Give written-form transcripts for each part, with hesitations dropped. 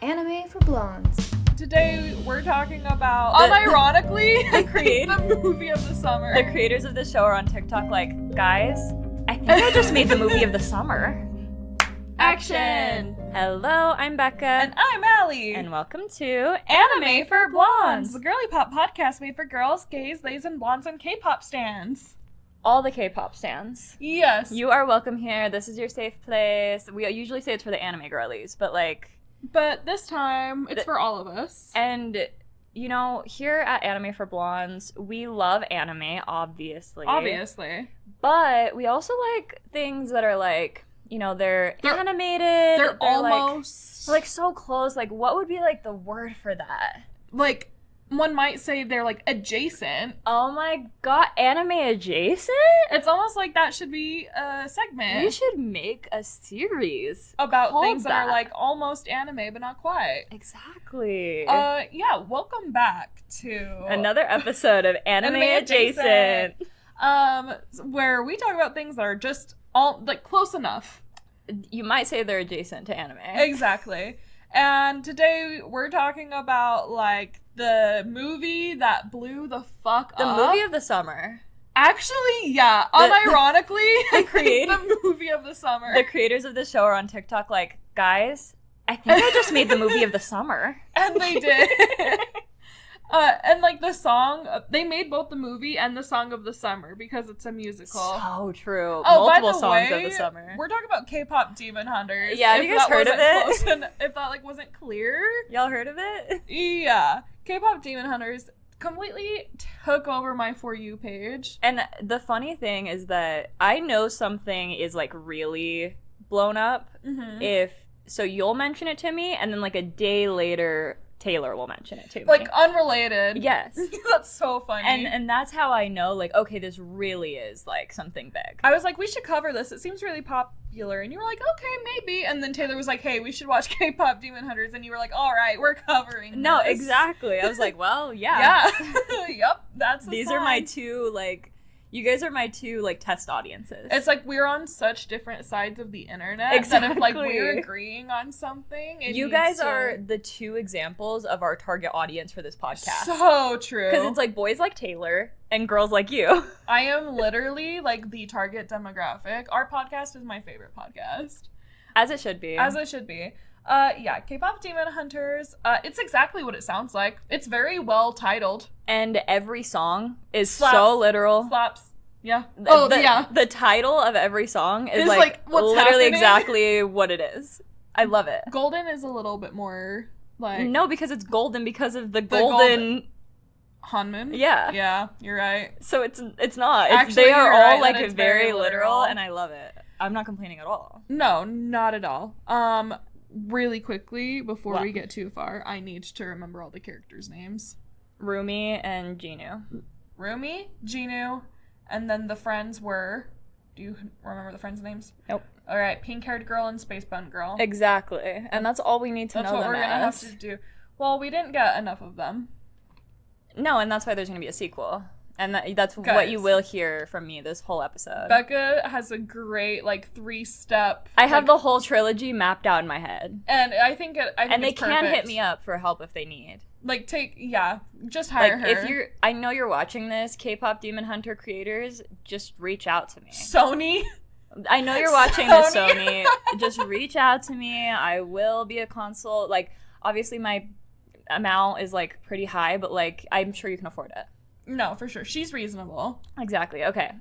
Anime for Blondes. Today we're talking about, unironically, the movie of the summer. The creators of the show are on TikTok like, guys, I think I just made the movie of the summer. Action! Hello, I'm Becca. And I'm Allie. And welcome to Anime for Blondes, the girly pop podcast made for girls, gays, lays, and blondes and K-pop stans. All the K-pop stans. Yes. You are welcome here. This is your safe place. We usually say it's for the anime girlies, but But this time, it's for all of us. And, you know, here at Anime for Blondes, we love anime, obviously. But we also like things that are like, you know, they're animated. They're almost... Like so close. Like, what would be, like, the word for that? Like, one might say they're, like, adjacent. Oh my god, anime adjacent? It's almost like that should be a segment. We should make a series about things that are, like, almost anime, but not quite. Exactly. Yeah, welcome back to... another episode of Anime Adjacent. Where we talk about things that are just all, like, close enough. You might say they're adjacent to anime. Exactly. And today we're talking about, like, the movie that blew the fuck up. The movie of the summer. Actually, yeah. Unironically, the movie of the summer. The creators of the show are on TikTok like, guys, I think I just made the movie of the summer. And they did. And, like, the song, they made both the movie and the song of the summer because it's a musical. So true. Oh, multiple by the songs way, of the summer. We're talking about K-pop Demon Hunters. Yeah, have you guys heard of it? If that, like, wasn't clear. Y'all heard of it? Yeah. K-pop Demon Hunters completely took over my For You page. And the funny thing is that I know something is, like, really blown up so you'll mention it to me, and then, like, a day later... Taylor will mention it to me. Like, unrelated. Yes. That's so funny. And that's how I know, like, okay, this really is, like, something big. I was like, we should cover this. It seems really popular. And you were like, okay, maybe. And then Taylor was like, hey, we should watch K-pop Demon Hunters. And you were like, all right, we're covering No, this. Exactly. I was like, well, yeah. Yeah. Yep, that's the These sign. are my two, like... You guys are my two, like, test audiences. It's like we're on such different sides of the internet exactly. that if, like, we're agreeing on something, you guys are the two examples of our target audience for this podcast. So true. Because it's like boys like Taylor and girls like you. I am literally, like, the target demographic. Our podcast is my favorite podcast. As it should be. As it should be. Yeah, K-pop Demon Hunters. It's exactly what it sounds like. It's very well titled. And every song is Slaps. So literal. Slaps. Yeah. The title of every song is like what's literally happening. Exactly what it is. I love it. Golden is a little bit more like... No, because it's golden because of the golden... Hanmin? Yeah. Yeah, you're right. So it's not. Actually, they are all right, like very literal, and I love it. I'm not complaining at all. No, not at all. Really quickly, before we get too far, I need to remember all the characters' names. Rumi and Jinu. Rumi, Jinu, and then the friends were... Do you remember the friends' names? Nope. All right, pink-haired girl and space-bun girl. Exactly. And that's all we need to know them as. That's what we're going to have to do. Well, we didn't get enough of them. No, and that's why there's going to be a sequel. And that's Guys, what you will hear from me this whole episode. Becca has a great, like, 3-step... I have the whole trilogy mapped out in my head. And I think and they it's can perfect. hit me up for help if they need. Like, just hire her. If I know you're watching this, K-pop Demon Hunter creators, just reach out to me. Sony? I know you're watching this, Sony. Just reach out to me. I will be a consult. Like, obviously my amount is, like, pretty high, but, like, I'm sure you can afford it. No, for sure. She's reasonable. Exactly. Okay.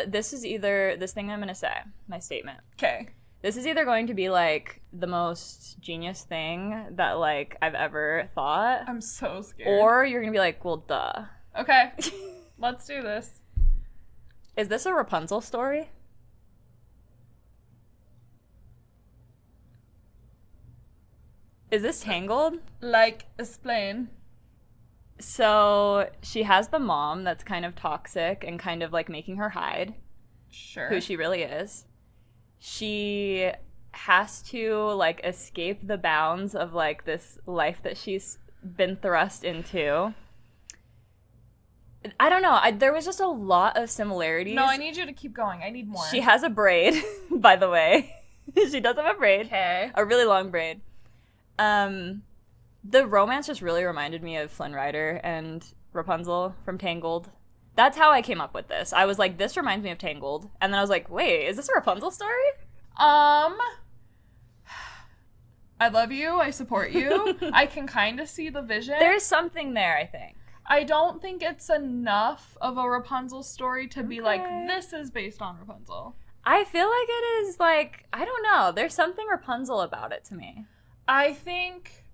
This is either this thing I'm going to say, my statement. Okay. This is either going to be, like, the most genius thing that, like, I've ever thought. I'm so scared. Or you're going to be like, well, duh. Okay. Let's do this. Is this a Rapunzel story? Is this Tangled? Like, explain. So she has the mom that's kind of toxic and kind of, like, making her hide. Sure. Who she really is. She has to, like, escape the bounds of, like, this life that she's been thrust into. I don't know. There was just a lot of similarities. No, I need you to keep going. I need more. She has a braid, by the way. She does have a braid. Okay. A really long braid. The romance just really reminded me of Flynn Rider and Rapunzel from Tangled. That's how I came up with this. I was like, this reminds me of Tangled. And then I was like, wait, is this a Rapunzel story? I love you. I support you. I can kind of see the vision. There's something there, I think. I don't think it's enough of a Rapunzel story to be like, this is based on Rapunzel. I feel like it is like, I don't know. There's something Rapunzel about it to me. I think,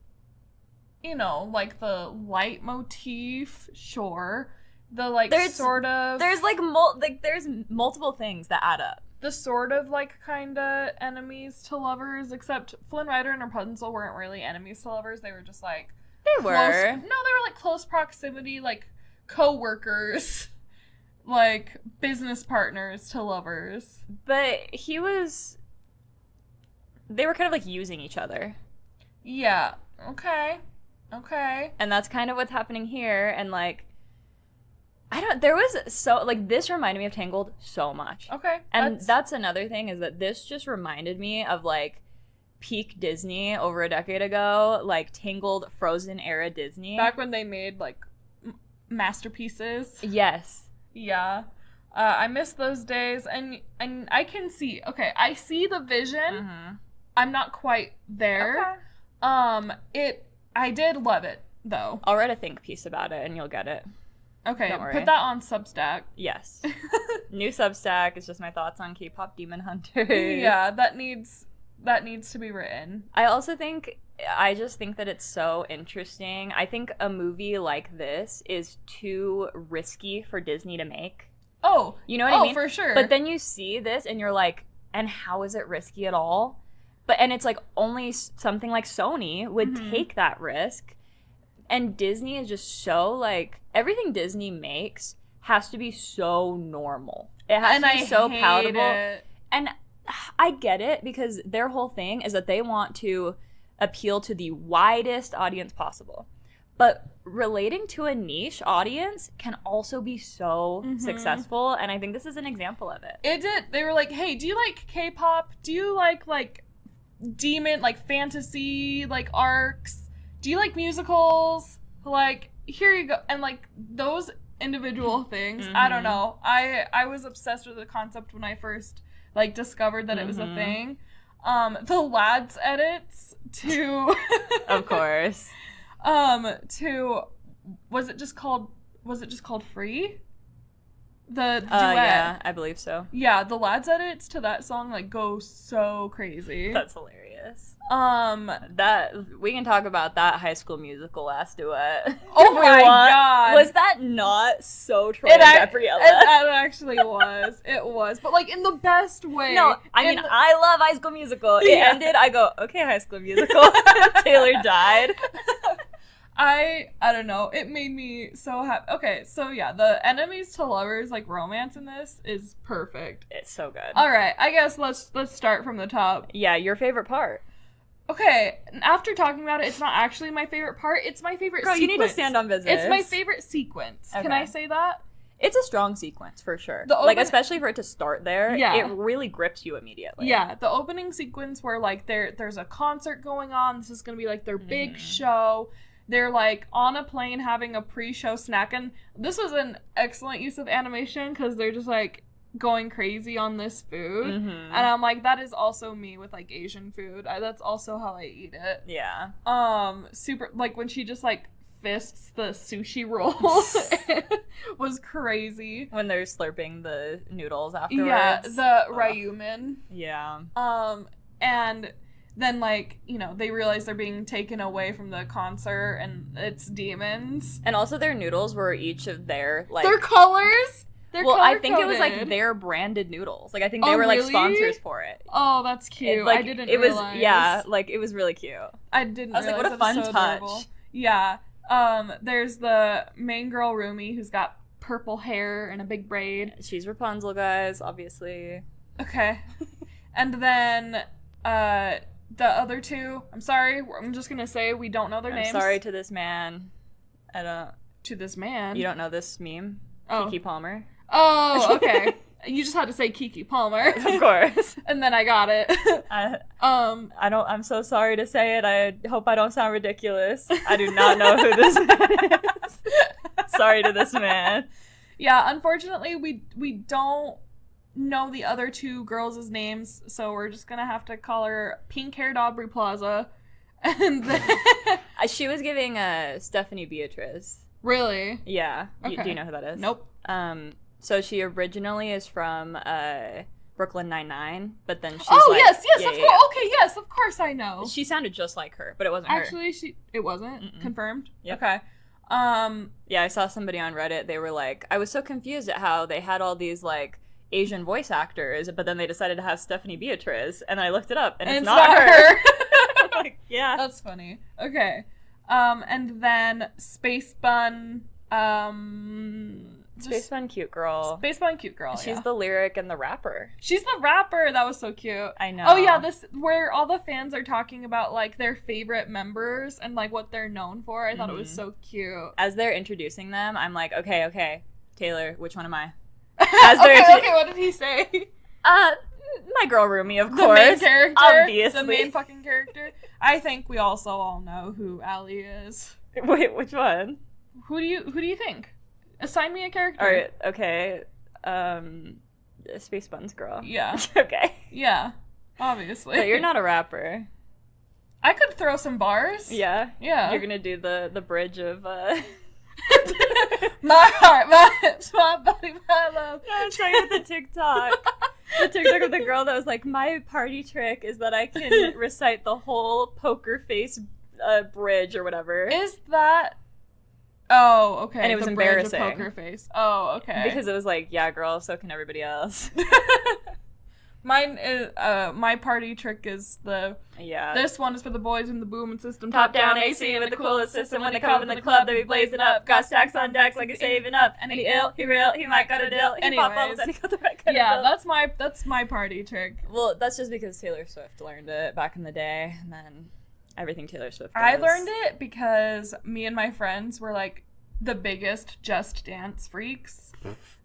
you know, like the leitmotif, sure. The like there's there's multiple things that add up. The sort of like kind of enemies to lovers, except Flynn Rider and Rapunzel weren't really enemies to lovers. They were just like they were like close proximity, like co-workers, like business partners to lovers. But they were kind of like using each other. Yeah. Okay. And that's kind of what's happening here. And like, this reminded me of Tangled so much. Okay. And that's another thing, is that this just reminded me of like peak Disney over a decade ago, like Tangled Frozen era Disney. Back when they made like masterpieces. Yes. Yeah. I miss those days, and I can see, I see the vision. Mm-hmm. I'm not quite there. Okay. I did love it, though. I'll write a think piece about it, and you'll get it. Okay, put that on Substack. Yes. New Substack is just my thoughts on K-pop Demon Hunters. Yeah, that needs to be written. I just think that it's so interesting. I think a movie like this is too risky for Disney to make. Oh, you know what I mean? Oh, for sure. But then you see this, and you're like, and how is it risky at all? And it's like only something like Sony would take that risk. And Disney is just so like, everything Disney makes has to be so normal. It has to be so palatable. And I get it, because their whole thing is that they want to appeal to the widest audience possible. But relating to a niche audience can also be so successful. And I think this is an example of it. It did. They were like, hey, do you like K-pop? Do you like demon, like fantasy, like arcs? Do you like musicals? Like, here you go. And like those individual things, I don't know. I was obsessed with the concept when I first like discovered that it was a thing. The lads edits to of course. To was it just called Free? The duet. Yeah, I believe so. Yeah, the lads edits to that song like go so crazy. That's hilarious. That we can talk about that High School Musical last duet. Oh my god, was that not so Troy and Gabriella? It actually was. It was, but like in the best way. No, I mean I love High School Musical. It ended. I go, okay, High School Musical. Taylor died. I don't know. It made me so happy. Okay, so yeah, the enemies to lovers like romance in this is perfect. It's so good. All right, I guess let's start from the top. Yeah, your favorite part. Okay, after talking about it, it's not actually my favorite part. It's my favorite sequence. You need to stand on business. It's my favorite sequence. Okay. Can I say that? It's a strong sequence, for sure. Like, especially for it to start there, it really grips you immediately. Yeah, the opening sequence where, like, there's a concert going on. This is going to be, like, their big show. They're, like, on a plane having a pre-show snack. And this was an excellent use of animation because they're just, like, going crazy on this food. And I'm like, that is also me with, like, Asian food. That's also how I eat it. Yeah. Super, like, when she just, like, fists the sushi roll was crazy. When they're slurping the noodles afterwards. Yeah, the Ryumen. Yeah. And then, like, you know, they realize they're being taken away from the concert and it's demons. And also their noodles were each of their, like... Their colors? I think it was, like, their branded noodles. Like, I think they were, like, sponsors for it. Oh, that's cute. Like, I didn't realize. Yeah, like, it was really cute. I didn't realize. I was like, what a fun so touch. Adorable. Yeah. There's the main girl, Rumi, who's got purple hair and a big braid. She's Rapunzel, guys, obviously. Okay. And then, the other two, I'm sorry, I'm just gonna say we don't know their names. I'm sorry to this man. To this man? You don't know this meme? Oh. Kiki Palmer. Oh, okay. You just had to say Keke Palmer. Of course. And then I got it. I'm so sorry to say it. I hope I don't sound ridiculous. I do not know who this man is. Sorry to this man. Yeah, unfortunately, we don't know the other two girls' names, so we're just gonna have to call her pink-haired Aubrey Plaza. And then... She was giving Stephanie Beatrice. Really? Yeah. Okay. Do you know who that is? Nope. So she originally is from Brooklyn Nine-Nine, but then she's yes, yeah, of course. Okay, yes, of course I know. She sounded just like her, but it wasn't her. Actually, it wasn't. Mm-mm. Confirmed? Yep. Okay. Yeah, I saw somebody on Reddit, they were like, I was so confused at how they had all these, like, Asian voice actors, but then they decided to have Stephanie Beatrice, and I looked it up, and it's not her. I'm like, yeah. That's funny. Okay. And then Space Bun, Space Bun Cute Girl. Space Bun Cute Girl, She's the lyric and the rapper. She's the rapper. That was so cute. I know. Oh, yeah, this where all the fans are talking about, like, their favorite members and, like, what they're known for. I thought it was so cute. As they're introducing them, I'm like, okay, Taylor, which one am I? Okay, what did he say? My girl Rumi, of course. The main character. Obviously. The main fucking character. I think we also all know who Allie is. Wait, which one? Who do you think? Assign me a character. All right, okay. Space Buns girl. Yeah. Okay. Yeah. Obviously. But you're not a rapper. I could throw some bars. Yeah? Yeah. You're gonna do the bridge of, My heart, my hips, my body, my love. I was talking about the TikTok. The TikTok of the girl that was like, my party trick is that I can recite the whole poker face bridge or whatever. Is that... Oh, okay. And it was the bridge of embarrassing. Poker face. Oh, okay. Because it was like, yeah, girl, so can everybody else. Mine is, my party trick is this one is for the boys in the booming system. Top down AC with the coolest system. When they come in the club, they be blazing up. Got stacks on decks like he's saving up. And he ill, he real, he might got a deal. He pop bubbles and he got the right kind of bill. That's my party trick. Well, that's just because Taylor Swift learned it back in the day, and then everything Taylor Swift does. I learned it because me and my friends were like the biggest Just Dance freaks.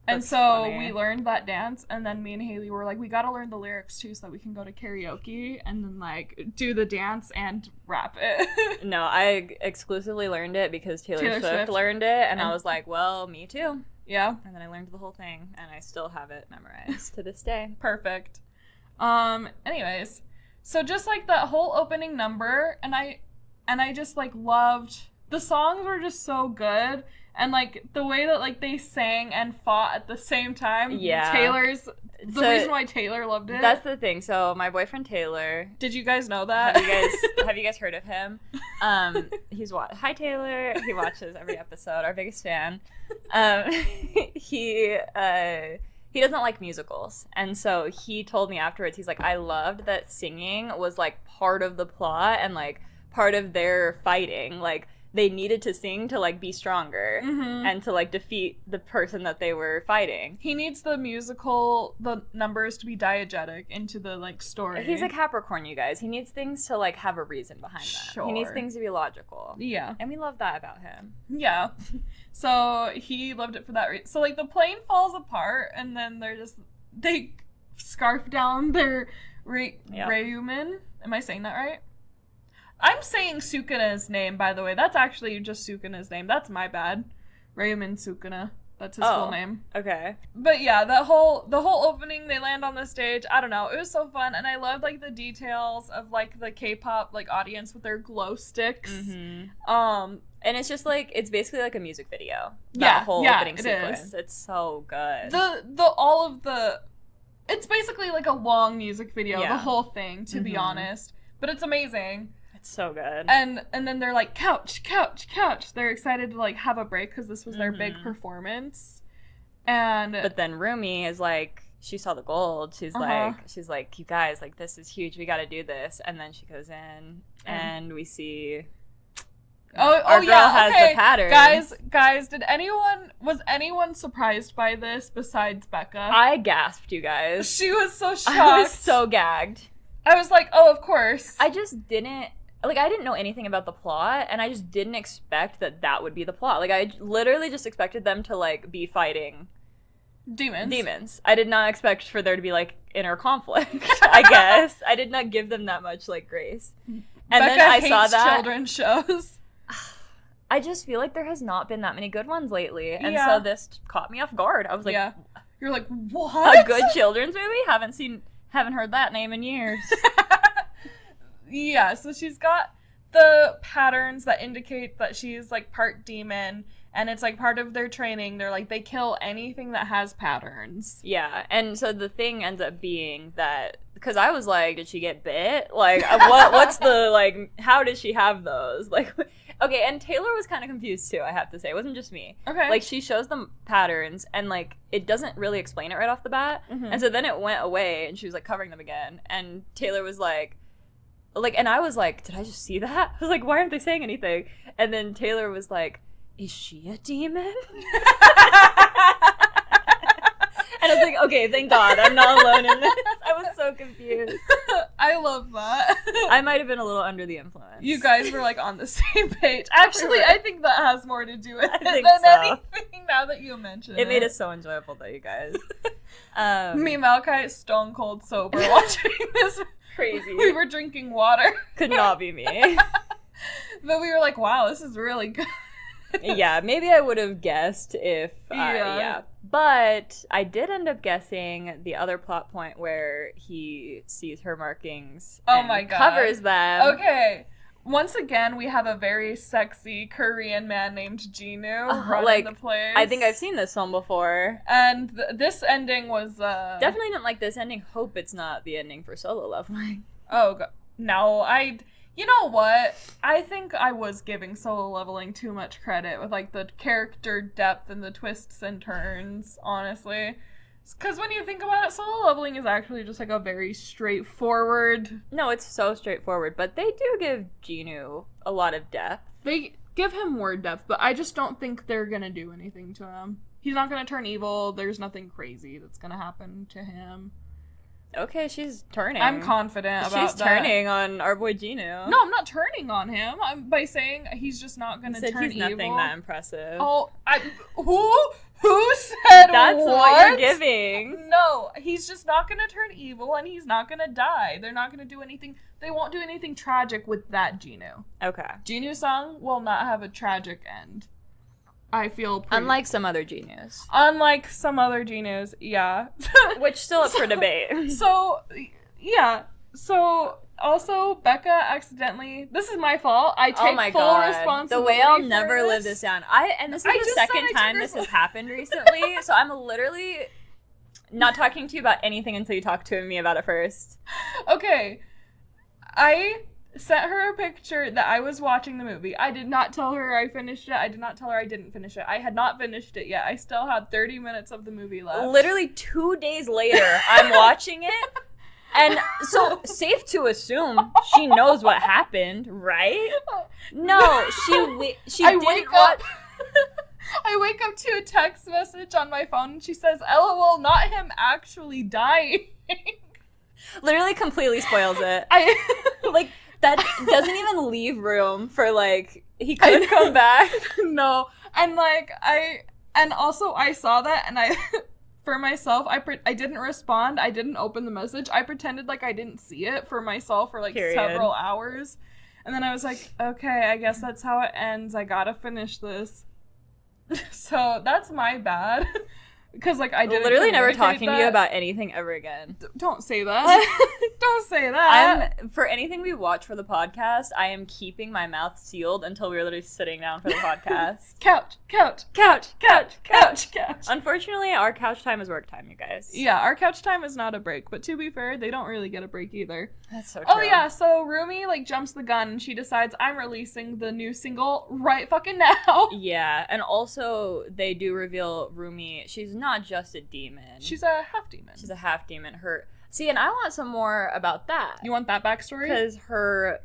And so funny. we learned that dance, and then me and Haley were like, we gotta learn the lyrics too so that we can go to karaoke and then like do the dance and rap it. No, I exclusively learned it because Taylor Swift learned it, and I was like, well, me too. Yeah. And then I learned the whole thing, and I still have it memorized to this day. Perfect. Anyways, so just like that whole opening number, and I just like loved, the songs were just so good. And, like, the way that, like, they sang and fought at the same time. Yeah. The reason why Taylor loved it. That's the thing. So, my boyfriend Taylor. Did you guys know that? Have you guys heard of him? Hi, Taylor. He watches every episode. Our biggest fan. He doesn't like musicals. And so, he told me afterwards, he's like, I loved that singing was, like, part of the plot and, like, part of their fighting. Like, they needed to sing to, like, be stronger and to, like, defeat the person that they were fighting. He needs the numbers to be diegetic into the, like, story. He's a Capricorn, you guys. He needs things to, like, have a reason behind them. Sure. He needs things to be logical. Yeah. And we love that about him. Yeah. So he loved it for that reason. So, like, the plane falls apart, and then they scarf down their Rayuman. Am I saying that right? I'm saying Sukuna's name, by the way. That's actually just Sukuna's name. That's my bad. Rayuman Sukuna. That's his full name. Okay. But yeah, the whole opening, they land on the stage. I don't know. It was so fun, and I loved like the details of like the K-pop like audience with their glow sticks. And it's just like, it's basically like a music video. That whole opening sequence. Is. It's so good. It's basically like a long music video, Yeah. the whole thing, to be honest. But it's amazing. So good. And then they're like, couch. They're excited to like have a break because this was their big performance. But then Rumi is like, she saw the gold. She's like, you guys, like, this is huge. We got to do this. And then she goes in and we see our girl has the pattern. Guys, was anyone surprised by this besides Becca? I gasped, you guys. She was so shocked. I was so gagged. I was like, oh, of course. I didn't know anything about the plot, and I just didn't expect that would be the plot. Like, I literally just expected them to, like, be fighting Demons. I did not expect for there to be, like, inner conflict, I guess. I did not give them that much, like, grace. And Becca then I hates saw that. children's shows. I just feel like there has not been that many good ones lately. And Yeah. so this caught me off guard. I was like, Yeah. You're like, what? a good children's movie? Haven't heard that name in years. Yeah, so she's got the patterns that indicate that she's, like, part demon, and it's, like, part of their training. They're like, they kill anything that has patterns. Yeah, and so the thing ends up being that, because I was like, did she get bit? Like, what's the, like, how did she have those? Like, okay, and Taylor was kind of confused too, I have to say. It wasn't just me. Okay. Like, she shows them patterns, and, like, it doesn't really explain it right off the bat. Mhm. And so then it went away, and she was, like, covering them again, and Taylor was like, and I was like, did I just see that? I was like, why aren't they saying anything? And then Taylor was like, is she a demon? And I was like, okay, thank God, I'm not alone in this. I was so confused. I love that. I might have been a little under the influence. You guys were, like, on the same page. Actually, I think that has more to do with it think than so. anything, now that you mention it. It made it so enjoyable, though, you guys. Me and Malachi stone cold sober watching this. Crazy. We were drinking water. Could not be me. But we were like, wow, this is really good. Yeah, maybe I would have guessed if, Yeah. But I did end up guessing the other plot point where he sees her markings Oh and my God. covers them. Okay. Once again, we have a very sexy Korean man named Jinu running like, the place. I think I've seen this film before. And this ending was... Definitely didn't like this ending. Hope it's not the ending for Solo Leveling. Oh, God. No, You know what? I think I was giving Solo Leveling too much credit with, like, the character depth and the twists and turns, honestly. Because when you think about it, Solo Leveling is actually just, like, a very straightforward... No, it's so straightforward, but they do give Jinu a lot of depth. They give him more depth, but I just don't think they're gonna do anything to him. He's not gonna turn evil. There's nothing crazy that's gonna happen to him. Okay, she's turning. I'm confident about that. She's turning on our boy Jinu. No, I'm not turning on him. I'm by saying he's just not gonna said turn he's evil. nothing that impressive. Oh, who said That's what you're giving. No, he's just not gonna turn evil, and he's not gonna die. They're not gonna do anything. They won't do anything tragic with that Jinu. Okay. Jinu-sung will not have a tragic end. I feel pretty... Unlike some other Jinus. Unlike some other Jinus, yeah. Which still up for debate. So, yeah. So, also, Becca accidentally... This is my fault. I take full responsibility. The way I'll for never this. live this down. And this is I the just said second I took time this has happened recently, so I'm literally not talking to you about anything until you talk to me about it first. Okay. I sent her a picture that I was watching the movie. I did not tell her I finished it. I did not tell her I didn't finish it. I had not finished it yet. I still had 30 minutes of the movie left. Literally 2 days later, I'm watching it. And so, safe to assume she knows what happened, right? No, she I didn't wake watch. up. I wake up to a text message on my phone, and she says, "LOL, not him actually dying." Literally completely spoils it. I Like, that doesn't even leave room for, like, he could come back. No, and like and also I saw that, and I for myself I didn't respond. I didn't open the message. I pretended like I didn't see it for myself for like Period. several hours, and then I was like, okay, I guess that's how it ends. I gotta finish this. So that's my bad. Because, like, I didn't Literally never communicate talking to you that. about anything ever again. Don't say that. Don't say that. For anything we watch for the podcast, I am keeping my mouth sealed until we're literally sitting down for the podcast. Couch. Unfortunately, our couch time is work time, you guys. Yeah, our couch time is not a break. But to be fair, they don't really get a break either. That's so true. Oh, yeah, so Rumi, like, jumps the gun, and she decides, I'm releasing the new single right fucking now. Yeah, and also, they do reveal Rumi, she's not just a demon. She's a half demon. She's a half demon. See, and I want some more about that. You want that backstory? Because her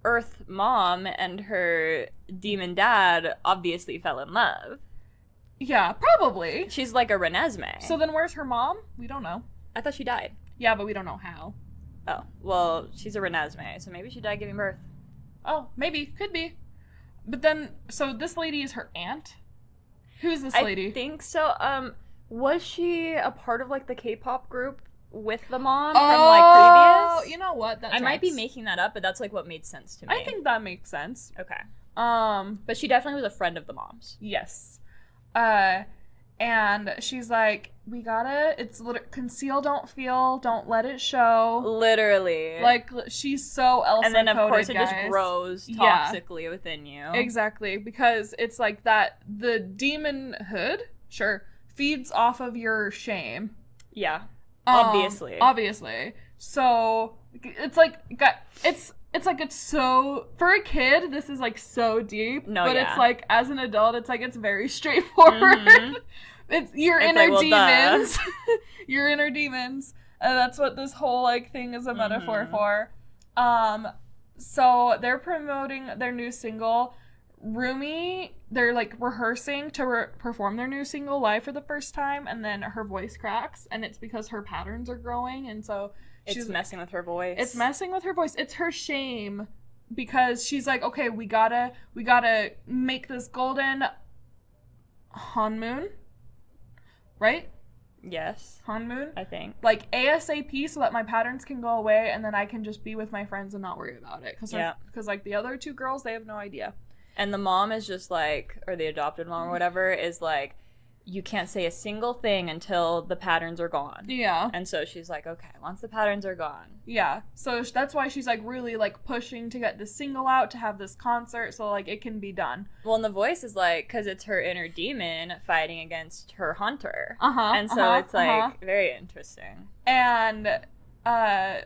Earth mom and her demon dad obviously fell in love. Yeah, probably. She's like a Renesmee. So then where's her mom? We don't know. I thought she died. Yeah, but we don't know how. Oh, well, she's a Renesmee, so maybe she died giving birth. Oh, maybe. Could be. But then, so this lady is her aunt? Who's this lady? I think so. Was she a part of like the K-pop group with the mom from like previous? Oh, you know what? I might be making that up, but that's like what made sense to me. I think that makes sense. Okay. But she definitely was a friend of the mom's. Yes. And she's like, we gotta, conceal, don't feel, don't let it show. Literally. Like, she's so Elsa and then, of course, coded, it just guys. grows toxically within you. Exactly. Because it's like that, the demonhood, sure, feeds off of your shame. Yeah. Obviously. Obviously. So, it's like, it's so, for a kid, this is like so deep. No, but yeah. it's like, as an adult, it's like, it's very straightforward. Mm-hmm. It's your it's inner like, well, demons. Your inner demons. And that's what this whole like thing is a metaphor for. So they're promoting their new single. Rumi, they're like rehearsing to perform their new single live for the first time, and then her voice cracks, and it's because her patterns are growing, and so it's messing with her voice. It's messing with her voice. It's her shame, because she's like, okay, we gotta make this golden Hanmoon, right? Yes. Hanmoon, I think. Like ASAP, so that my patterns can go away, and then I can just be with my friends and not worry about it. Because like the other two girls, they have no idea. And the mom is just like, or the adopted mom or whatever, is like, you can't say a single thing until the patterns are gone. Yeah. And so she's like, okay, once the patterns are gone. Yeah. So that's why she's like really like pushing to get this single out, to have this concert, so like it can be done. Well, and the voice is like, because it's her inner demon fighting against her hunter. And so it's like very interesting. And, okay,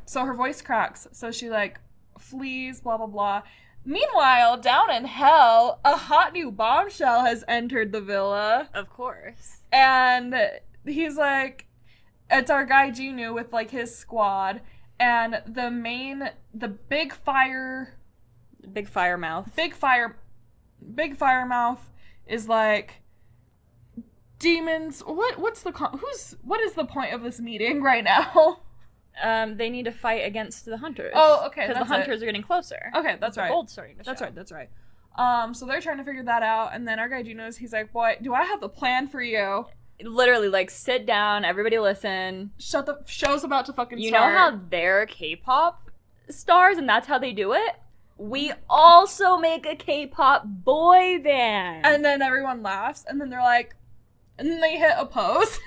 so her voice cracks. So she like flees, blah, blah, blah. Meanwhile, down in hell, a hot new bombshell has entered the villa. Of course. And he's like, it's our guy Jinu with like his squad. And the big fire mouth is like, demons, what is the point of this meeting right now? They need to fight against the hunters. Oh, okay. Because the hunters are getting closer. Okay, that's right. The gold's starting to show. That's right. So they're trying to figure that out, and then our guy Juno's, he's like, boy, do I have the plan for you? Literally, like, sit down, everybody listen. Show's about to fucking start. You know how they're K-pop stars, and that's how they do it? We also make a K-pop boy band. And then everyone laughs, and then they're like, and then they hit a pose.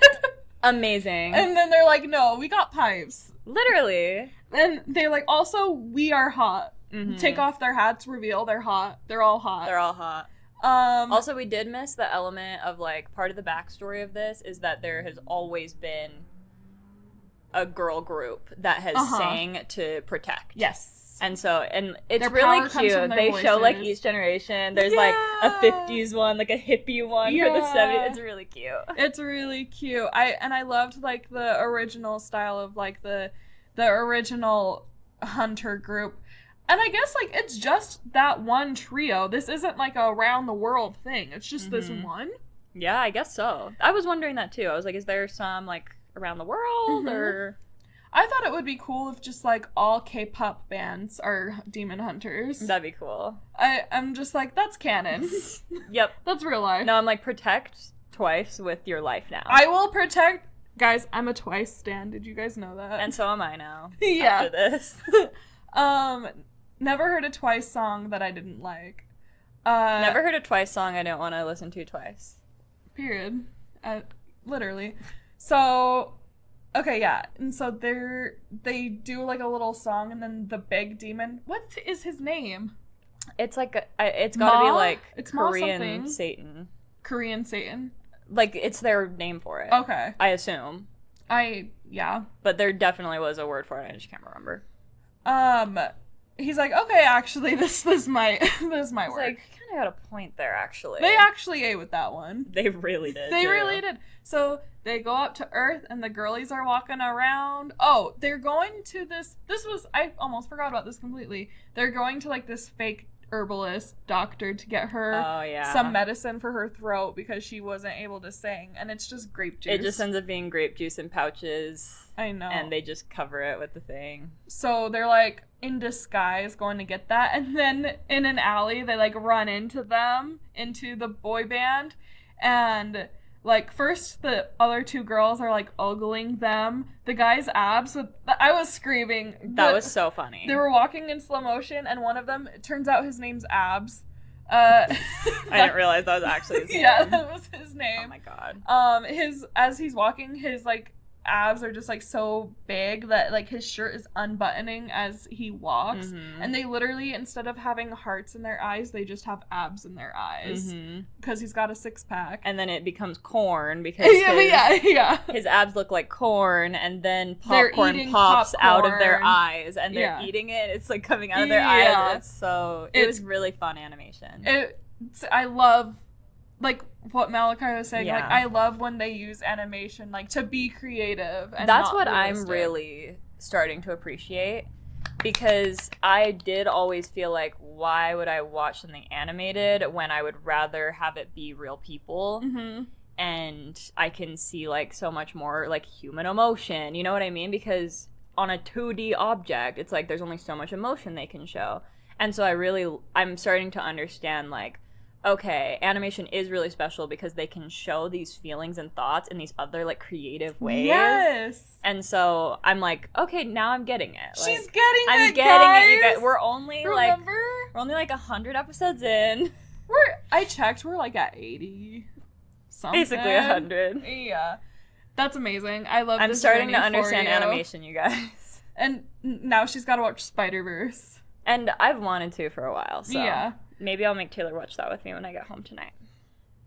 Amazing. And then they're like, no, we got pipes. Literally. And they're like, also, we are hot. Mm-hmm. Take off their hats, reveal they're hot. They're all hot. They're all hot. Also, we did miss the element of, like, part of the backstory of this is that there has always been a girl group that has sang to protect. Yes. And so, and it's Their really cute. They voices. show, like, each generation. There's, like, a 50s one, like, a hippie one for the 70s. It's really cute. It's really cute. I loved, like, the original style of, like, the original hunter group. And I guess, like, it's just that one trio. This isn't, like, a around-the-world thing. It's just this one. Yeah, I guess so. I was wondering that, too. I was like, is there some, like, around the world, or... I thought it would be cool if just, like, all K-pop bands are demon hunters. That'd be cool. I'm just like, that's canon. Yep. That's real life. No, I'm like, protect twice with your life now. I will protect... Guys, I'm a Twice stan. Did you guys know that? And so am I now. Yeah. After this. Never heard a Twice song that I didn't like. Never heard a Twice song I didn't want to listen to twice. Period. Literally. So... Okay, yeah, and so they do, like, a little song, and then the big demon... What is his name? It's, like, it's gotta be, like, it's Korean Satan. Korean Satan? Like, it's their name for it. Okay. I assume. Yeah. But there definitely was a word for it, I just can't remember. He's like, okay, actually, this might work. Like, kind of got a point there, actually. They actually ate with that one. They really did. They really did. So... They go up to Earth, and the girlies are walking around. Oh, they're going to this was, I almost forgot about this completely. They're going to, like, this fake herbalist doctor to get her some medicine for her throat because she wasn't able to sing, and it's just grape juice. It just ends up being grape juice in pouches. I know. And they just cover it with the thing. So they're, like, in disguise going to get that, and then in an alley, they, like, run into the boy band. and like first the other two girls are like ogling them. The guy's abs. I was screaming. That was so funny. They were walking in slow motion, and one of them, it turns out his name's Abs. I didn't realize that was actually his name. Yeah, that was his name. Oh my god. As he's walking, his like abs are just like so big that like his shirt is unbuttoning as he walks, and they literally, instead of having hearts in their eyes, they just have abs in their eyes because he's got a 6-pack. And then it becomes corn because his abs look like corn, and then popcorn pops out of their eyes, and they're eating it. It's like coming out of their eyes. It was really fun animation. I love, like what Malachi was saying, like I love when they use animation like to be creative, and that's not what realistic. I'm really starting to appreciate, because I did always feel like, why would I watch something animated when I would rather have it be real people, and I can see like so much more like human emotion, you know what I mean? Because on a 2D object, it's like there's only so much emotion they can show. And so I'm starting to understand, like, okay, animation is really special because they can show these feelings and thoughts in these other, like, creative ways. Yes. And so I'm like, okay, now I'm getting it. Like, she's getting I'm it, getting guys. it, you guys. We're only Remember? like 100 episodes in. I checked, we're like at 80 something. Basically 100. Yeah. That's amazing. I love I'm this starting to journey understand for you. animation, you guys. And now she's got to watch Spider-Verse. And I've wanted to for a while, so yeah. Maybe I'll make Taylor watch that with me when I get home tonight.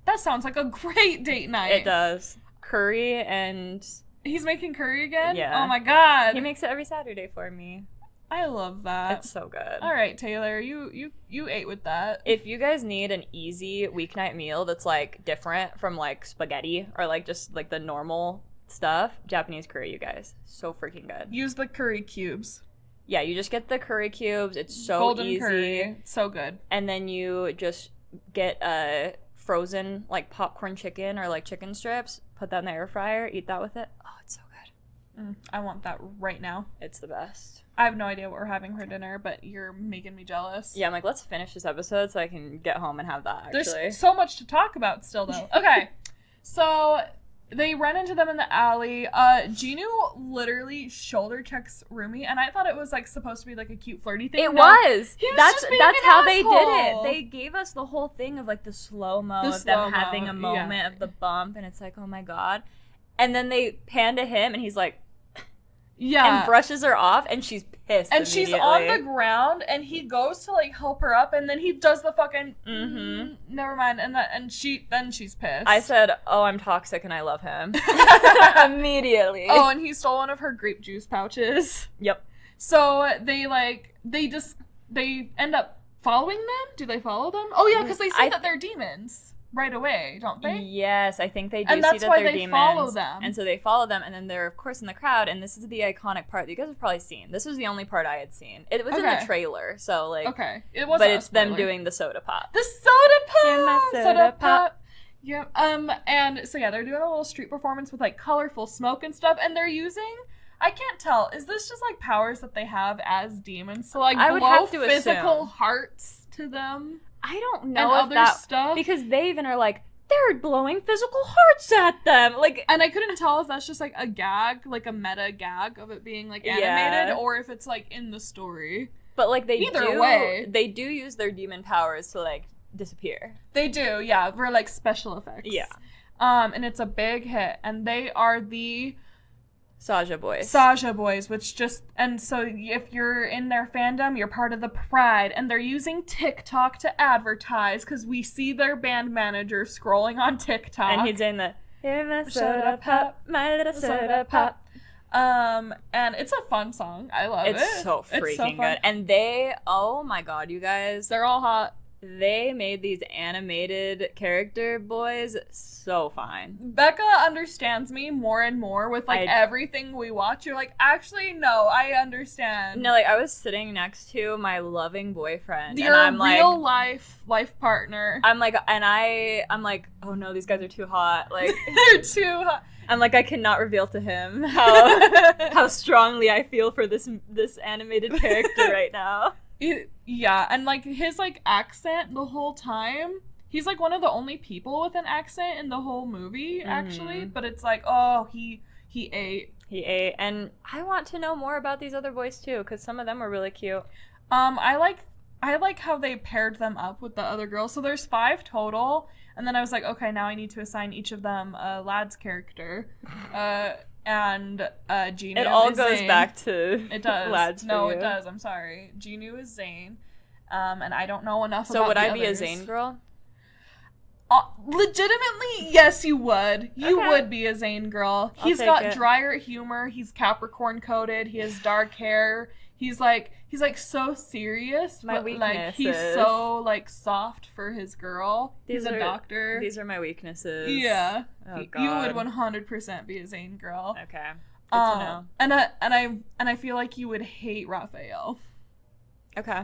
That sounds like a great date night. It does. Curry and... He's making curry again? Yeah. Oh my god. He makes it every Saturday for me. I love that. It's so good. All right, Taylor, you ate with that. If you guys need an easy weeknight meal that's like different from like spaghetti or like just like the normal stuff, Japanese curry, you guys. So freaking good. Use the curry cubes. Yeah, you just get the curry cubes. It's so Golden easy. Curry. So good. And then you just get a frozen like popcorn chicken or like chicken strips, put that in the air fryer, eat that with it. Oh, it's so good. I want that right now. It's the best. I have no idea what we're having for dinner, but you're making me jealous. Yeah, I'm like, let's finish this episode so I can get home and have that, actually. There's so much to talk about still, though. Okay, so they run into them in the alley. Jinu literally shoulder checks Rumi, and I thought it was like supposed to be like a cute flirty thing. It was. He was That's just being that's an how they did asshole. it. They gave us the whole thing of like the slow-mo The of them slow-mo, having a moment of the bump, and it's like, oh my god. And then they pan to him, and he's like, and brushes her off, and she's pissed. And she's on the ground, and he goes to like help her up, and then he does the fucking never mind, and she's pissed. I said, oh, I'm toxic and I love him. Immediately. Oh, and he stole one of her grape juice pouches. Yep. So they end up following them. Do they follow them? Oh yeah, because they see that they're demons right away, don't they? Yes, I think they do. And that's see that why they're they demons, follow them. and so they follow them, and then they're of course in the crowd. And this is the iconic part that you guys have probably seen. This was the only part I had seen. It was in the trailer, so like it was. But it's them doing the soda pop. The soda pop. Here's my soda pop. Yeah. And so yeah, they're doing a little street performance with like colorful smoke and stuff, and they're using. I can't tell. Is this just like powers that they have as demons? So like I would blow have to physical assume. Hearts to them. I don't know and if other that stuff because they even are like they're blowing physical hearts at them. Like, and I couldn't tell if that's just like a gag, like a meta gag of it being like animated, or if it's like in the story. But like they Either way, they do use their demon powers to like disappear. They do, yeah. For like special effects. Yeah. And it's a big hit, and they are the Saja boys, which just, and so if you're in their fandom, you're part of the pride, and they're using TikTok to advertise, because we see their band manager scrolling on TikTok. And he's in the, "Here's my soda pop, my little soda pop." And it's a fun song. I love it. It's so freaking good. And they, oh my god, you guys. They're all hot. They made these animated character boys so fine. Becca understands me more and more with like everything we watch. You're like, actually, no, I understand. No, like I was sitting next to my loving boyfriend. Your and I'm real like, life partner. I'm like, I'm like, oh no, these guys are too hot. Like they're too hot. I'm like, I cannot reveal to him how strongly I feel for this animated character right now. Yeah, and like his like accent the whole time, He's like one of the only people with an accent in the whole movie, actually. But it's like, oh, he ate. He ate. And I want to know more about these other boys too, because some of them were really cute. I like how they paired them up with the other girls. So there's 5 total, and then I was like, okay, now I need to assign each of them a lad's character. And Jinu. It all is goes Zayn. Back to it does. lads. No, for it you. does. I'm sorry. Jinu is Zayn. And I don't know enough So about would the I be others. a Zayn girl? Legitimately, yes, you would. You Okay. would be a Zayn girl. I'll He's take got it. drier humor. He's Capricorn coded. He has dark hair. He's like so serious, My but like he's weaknesses. so like soft for his girl. He's These a are- doctor. These are my weaknesses. Yeah. Oh, You would God. 100% be a Zayn girl. Okay. Good to know. And I feel like you would hate Raphael. Okay.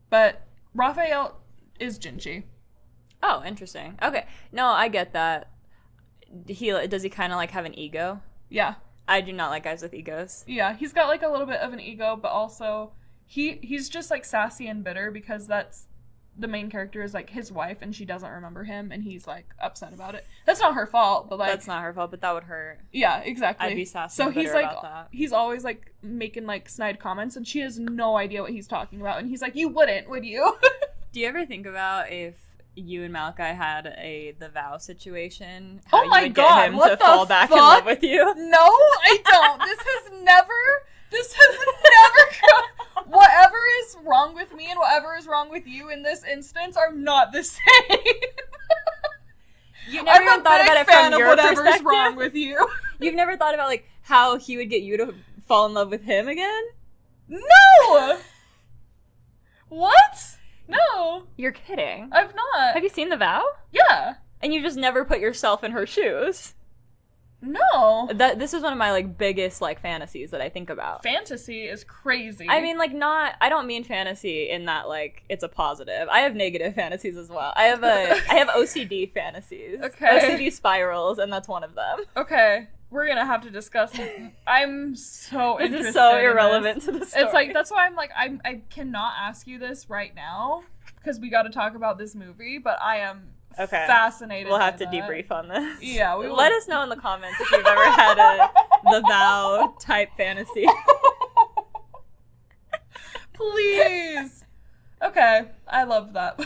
But Raphael is Jinchi. Oh, interesting. Okay. No, I get that. Does he kind of like have an ego? Yeah. I do not like guys with egos. Yeah, he's got like a little bit of an ego, but also he's just like sassy and bitter because that's the main character is like his wife and she doesn't remember him and he's like upset about it. That's not her fault, but like That's not her fault, but that would hurt. yeah, exactly. I'd be sassy So and he's bitter like about that. he's always like making like snide comments and she has no idea what he's talking about and he's like, "You wouldn't, would you?" Do you ever think about if you and Malachi had the vow situation? Oh you my would God, get him what to the fall back in fuck? love with you? No, I don't. This has never whatever is wrong with me and whatever is wrong with you in this instance are not the same. You never I'm even a thought big about it fan from of your whatever's perspective? wrong with you. You've never thought about like how he would get you to fall in love with him again? No! What? No, You're kidding. I've not. Have you seen The Vow? Yeah. And you just never put yourself in her shoes. No. This is one of my like biggest like fantasies that I think about. Fantasy is crazy. I mean, like, I don't mean fantasy in that, like, it's a positive. I have negative fantasies as well. I have OCD fantasies. Okay. OCD spirals, and that's one of them. okay, we're gonna have to discuss. I'm so This interested is so in irrelevant this. to the story. It's like, that's why I'm like, I cannot ask you this right now, because we gotta talk about this movie, but I am Okay. fascinated We'll have by to that. debrief on this. Yeah, we will. Let us know in the comments if you've ever had The Vow type fantasy. Please. Okay, I love that.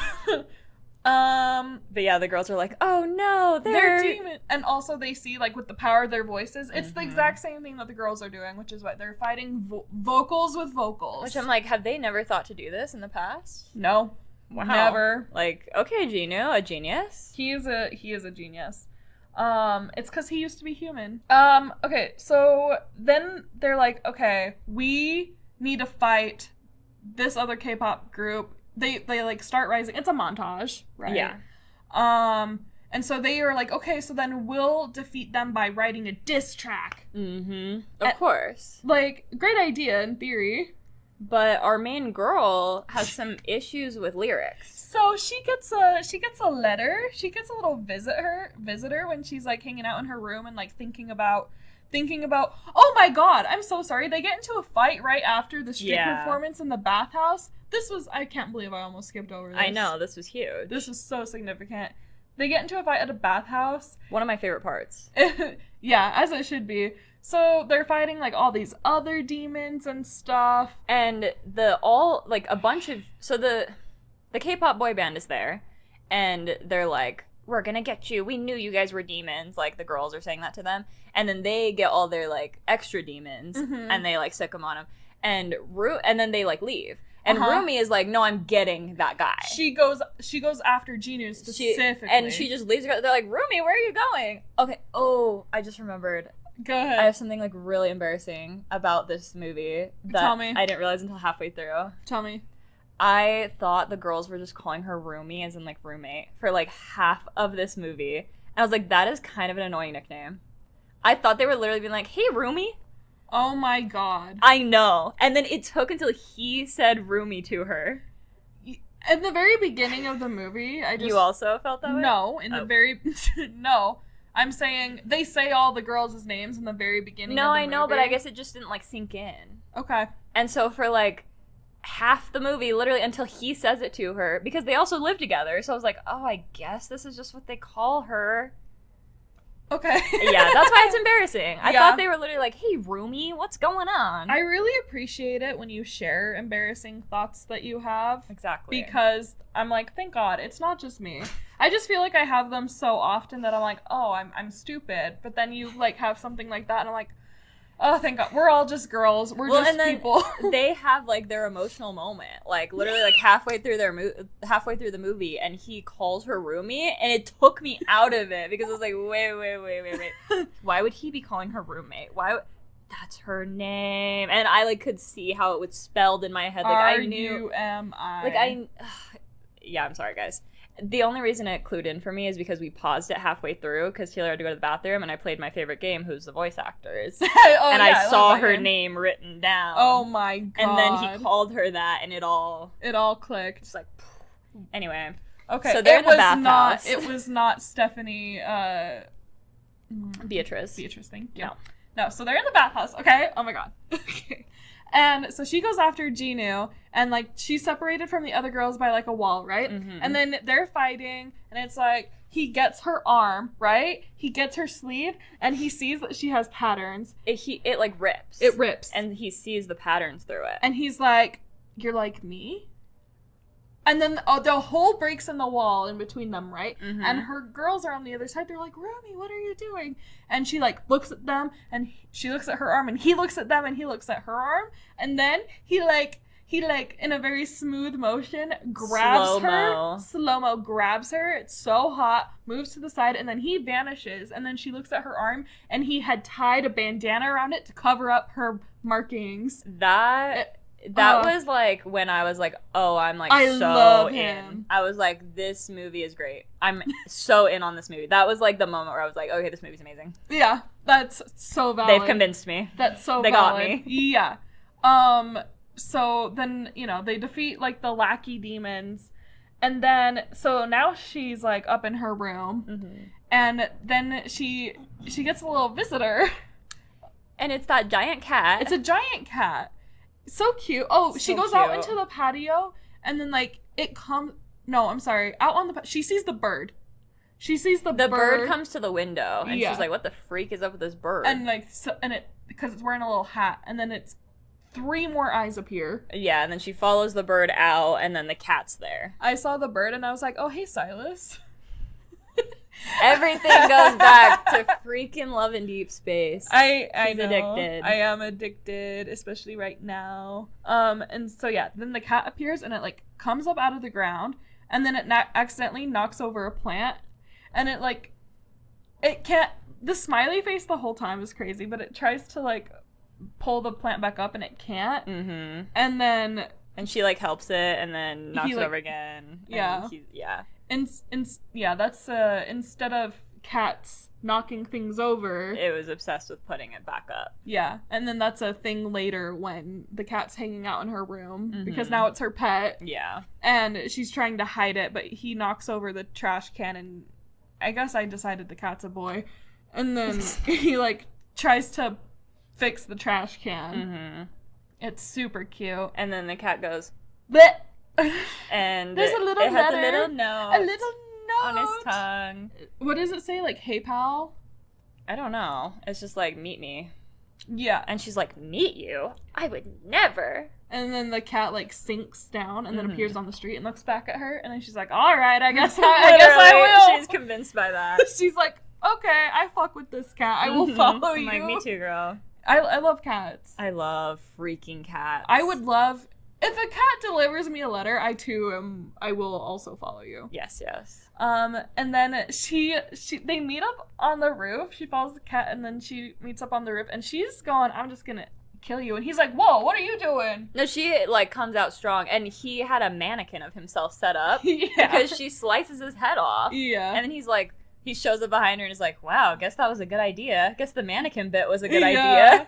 But yeah, the girls are like, oh no, They're demon, and also they see like with the power of their voices, it's the Mhm. exact same thing that the girls are doing, which is what they're fighting vocals with vocals. Which I'm like, have they never thought to do this in the past? no, Wow. never. Like, okay, Jinu, a genius. He is a genius. It's because he used to be human. Okay, so then they're like, okay, we need to fight this other K-pop group. They like start rising. It's a montage, right? Yeah. And so they are like, okay, so then we'll defeat them by writing a diss track. Mm-hmm. Of course. Like, great idea in theory. But our main girl has some issues with lyrics. So she gets a letter. She gets a little visitor when she's like hanging out in her room and like thinking about oh my God, I'm so sorry. They get into a fight right after the street Yeah. performance in the bathhouse. I can't believe I almost skipped over this. I know, this was huge. This was so significant. They get into a fight at a bathhouse. one of my favorite parts. Yeah, as it should be. So they're fighting like all these other demons and stuff. And the K-pop boy band is there, and they're like, we're gonna get you. We knew you guys were demons. Like, the girls are saying that to them. And then they get all their, like, extra demons, Mhm. and they, like, sick them on them. And then they, like, leave. And Uh-huh. Rumi is like, no, I'm getting that guy. She goes after Jinu specifically. And she just leaves her. They're like, Rumi, where are you going? Okay. Oh, I just remembered. Go ahead. I have something, like, really embarrassing about this movie that Tell me. I didn't realize until halfway through. Tell me. I thought the girls were just calling her Rumi, as in, like, roommate, for, like, half of this movie. And I was like, that is kind of an annoying nickname. I thought they were literally being like, hey, Rumi. Oh my God. I know. And then it took until he said Rumi to her. In the very beginning of the movie, I just... You also felt that way? No, in the Oh. very... No. I'm saying, they say all the girls' names in the very beginning No, of the I know, movie. but I guess it just didn't, like, sink in. Okay. And so for, like, half the movie, literally, until he says it to her, because they also live together. So I was like, oh, I guess this is just what they call her. Okay. Yeah, that's why it's embarrassing. I Yeah. thought they were literally like, hey, roomie, what's going on? I really appreciate it when you share embarrassing thoughts that you have. Exactly. Because I'm like, thank God, it's not just me. I just feel like I have them so often that I'm like, oh, I'm stupid. But then you like have something like that and I'm like, oh, thank God. We're all just girls. We're just and then people. They have like their emotional moment, like literally like halfway through the movie, and he calls her roomie, and it took me out of it because I was like, wait. Why would he be calling her roommate? That's her name, and I like could see how it was spelled in my head. Like I knew. R-U-M-I. Like yeah, I'm sorry, guys. The only reason it clued in for me is because we paused it halfway through because Taylor had to go to the bathroom, and I played my favorite game, Who's the Voice Actors. And I saw her name written down. Oh my God. And then he called her that, and it all clicked. just like, anyway. Okay, So they're in the bathhouse. It was not Stephanie, Beatrice, thank you. No, so they're in the bathhouse, okay? Oh my God. Okay. And so she goes after Jinu, and like she's separated from the other girls by like a wall, right? Mm-hmm. And then they're fighting, and it's like he gets her arm, right? He gets her sleeve, and he sees that she has patterns. It like rips. It rips. And he sees the patterns through it. And he's like, "You're like me?" And then the hole breaks in the wall in between them, right? Mm-hmm. And her girls are on the other side. They're like, Romy, what are you doing? And she like looks at them, and she looks at her arm, and he looks at them, and he looks at her arm. And then he in a very smooth motion grabs her. Slow-mo grabs her. It's so hot. Moves to the side, and then he vanishes. And then she looks at her arm, and he had tied a bandana around it to cover up her markings. That was like when I was like, oh, I'm like I so love in. him. I was like, this movie is great. I'm so in on this movie. That was like the moment where I was like, okay, this movie's amazing. Yeah, that's so valid. They've convinced me. That's so they valid. got me. Yeah. So then, they defeat like the lackey demons. And then, so now she's like up in her room. Mm-hmm. And then she gets a little visitor. And it's that giant cat. It's a giant cat. So cute. Oh, she goes out into the patio, and then like it comes. No, I'm sorry. Out on the she sees the bird. She sees the bird. The bird comes to the window, and Yeah. she's like, "What the freak is up with this bird?" And like, it because it's wearing a little hat, and then it's 3 more eyes appear. Yeah, and then she follows the bird out, and then the cat's there. I saw the bird, and I was like, "Oh, hey, Silas." Everything goes back to freaking Love in Deep Space. I She's know. addicted. I am addicted, especially right now. And so yeah, then the cat appears, and it like comes up out of the ground, and then it accidentally knocks over a plant, and it like it can't. The smiley face the whole time is crazy, but it tries to like pull the plant back up, and it can't. Mm-hmm. And then she like helps it, and then knocks it like, over again. Yeah. And that's instead of cats knocking things over, it was obsessed with putting it back up. Yeah, and then that's a thing later when the cat's hanging out in her room, Mm-hmm. because now it's her pet. Yeah. And she's trying to hide it, but he knocks over the trash can, and I guess I decided the cat's a boy. And then he like tries to fix the trash can. Mm-hmm. It's super cute. And then the cat goes, Blech! and There's a little it has letter, a little note on his tongue. What does it say? Like, hey pal? I don't know. It's just like, meet me. Yeah. And she's like, meet you? I would never. And then the cat like sinks down and then Mm-hmm. appears on the street and looks back at her, and then she's like, all right, I guess I will. She's convinced by that. She's like, okay, I fuck with this cat. I will follow I'm you. like, me too, girl. I love cats. I love freaking cats. I would love if a cat delivers me a letter. I will also follow you. Yes. And then they meet up on the roof. She follows the cat, and then she meets up on the roof, and she's going, I'm just gonna kill you. And he's like, whoa, what are you doing? No, she like comes out strong, and he had a mannequin of himself set up Yeah. because she slices his head off. Yeah. And then he's like, he shows up behind her and is like, wow, guess that was a good idea. Guess the mannequin bit was a good idea.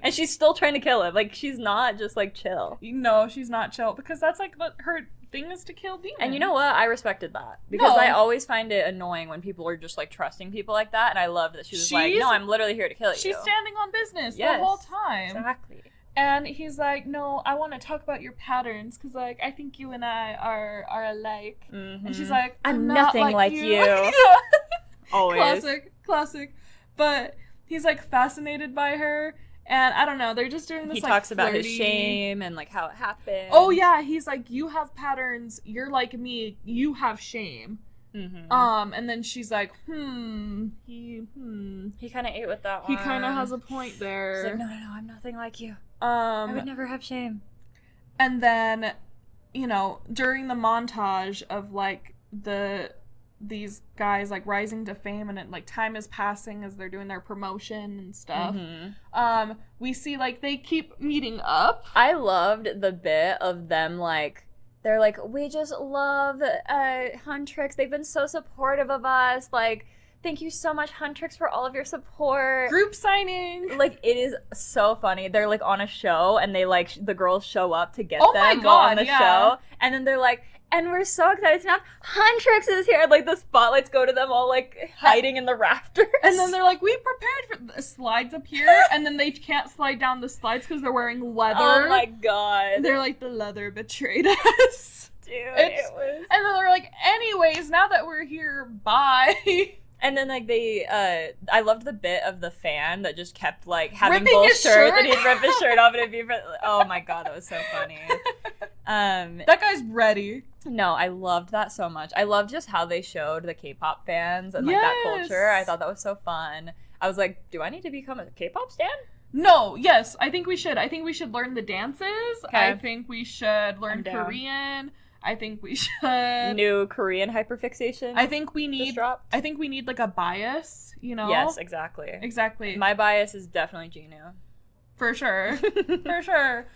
And she's still trying to kill him. Like, she's not just like chill. No, she's not chill, because that's like her thing is to kill demons. And you know what? I respected that. Because No. I always find it annoying when people are just like trusting people like that. And I love that she was like, no, I'm literally here to kill you. She's standing on business the Yes. whole time. Exactly. And he's like, no, I want to talk about your patterns because, like, I think you and I are alike. Mm-hmm. And she's like, I'm not nothing like you. Yeah. Always. Classic. But he's, like, fascinated by her. And I don't know, they're just doing this, he like, talks about flirty... his shame and, like, how it happened. Oh, yeah, he's like, you have patterns, you're like me, you have shame. Mm-hmm. And then she's like, he kind of ate with that one. He kind of has a point there. She's like, no, I'm nothing like you. I would never have shame. And then, you know, during the montage of, like, these guys, like, rising to fame and, like, time is passing as they're doing their promotion and stuff, we see, like, they keep meeting up. I loved the bit of them, like, they're like, we just love Huntrix. They've been so supportive of us. Like, thank you so much, Huntrix, for all of your support. Group signing. Like, it is so funny. They're, like, on a show, and they, like, the girls show up to get them while on the show. And then they're like, and we're so excited to know Huntrix is here. Like, the spotlights go to them all, like, hiding in the rafters. And then they're like, we prepared for... The slides appear, and then they can't slide down the slides because they're wearing leather. Oh, my God. They're like, the leather betrayed us. Dude, it was... And then they're like, anyways, now that we're here, bye. And then, like, they, I loved the bit of the fan that just kept, like, having ripping both his shirts, shirt. and he'd rip his shirt off, and it'd be, oh my God, that was so funny. That guy's ready. No, I loved that so much. I loved just how they showed the K-pop fans and, like, that culture. I thought that was so fun. I was like, do I need to become a K-pop stan? No, yes, I think we should. I think we should learn the dances. Okay. I think we should learn Korean. I think we should... New Korean hyperfixation. I think we need like a bias, you know? Yes, exactly. Exactly. My bias is definitely Jinu. For sure. For sure.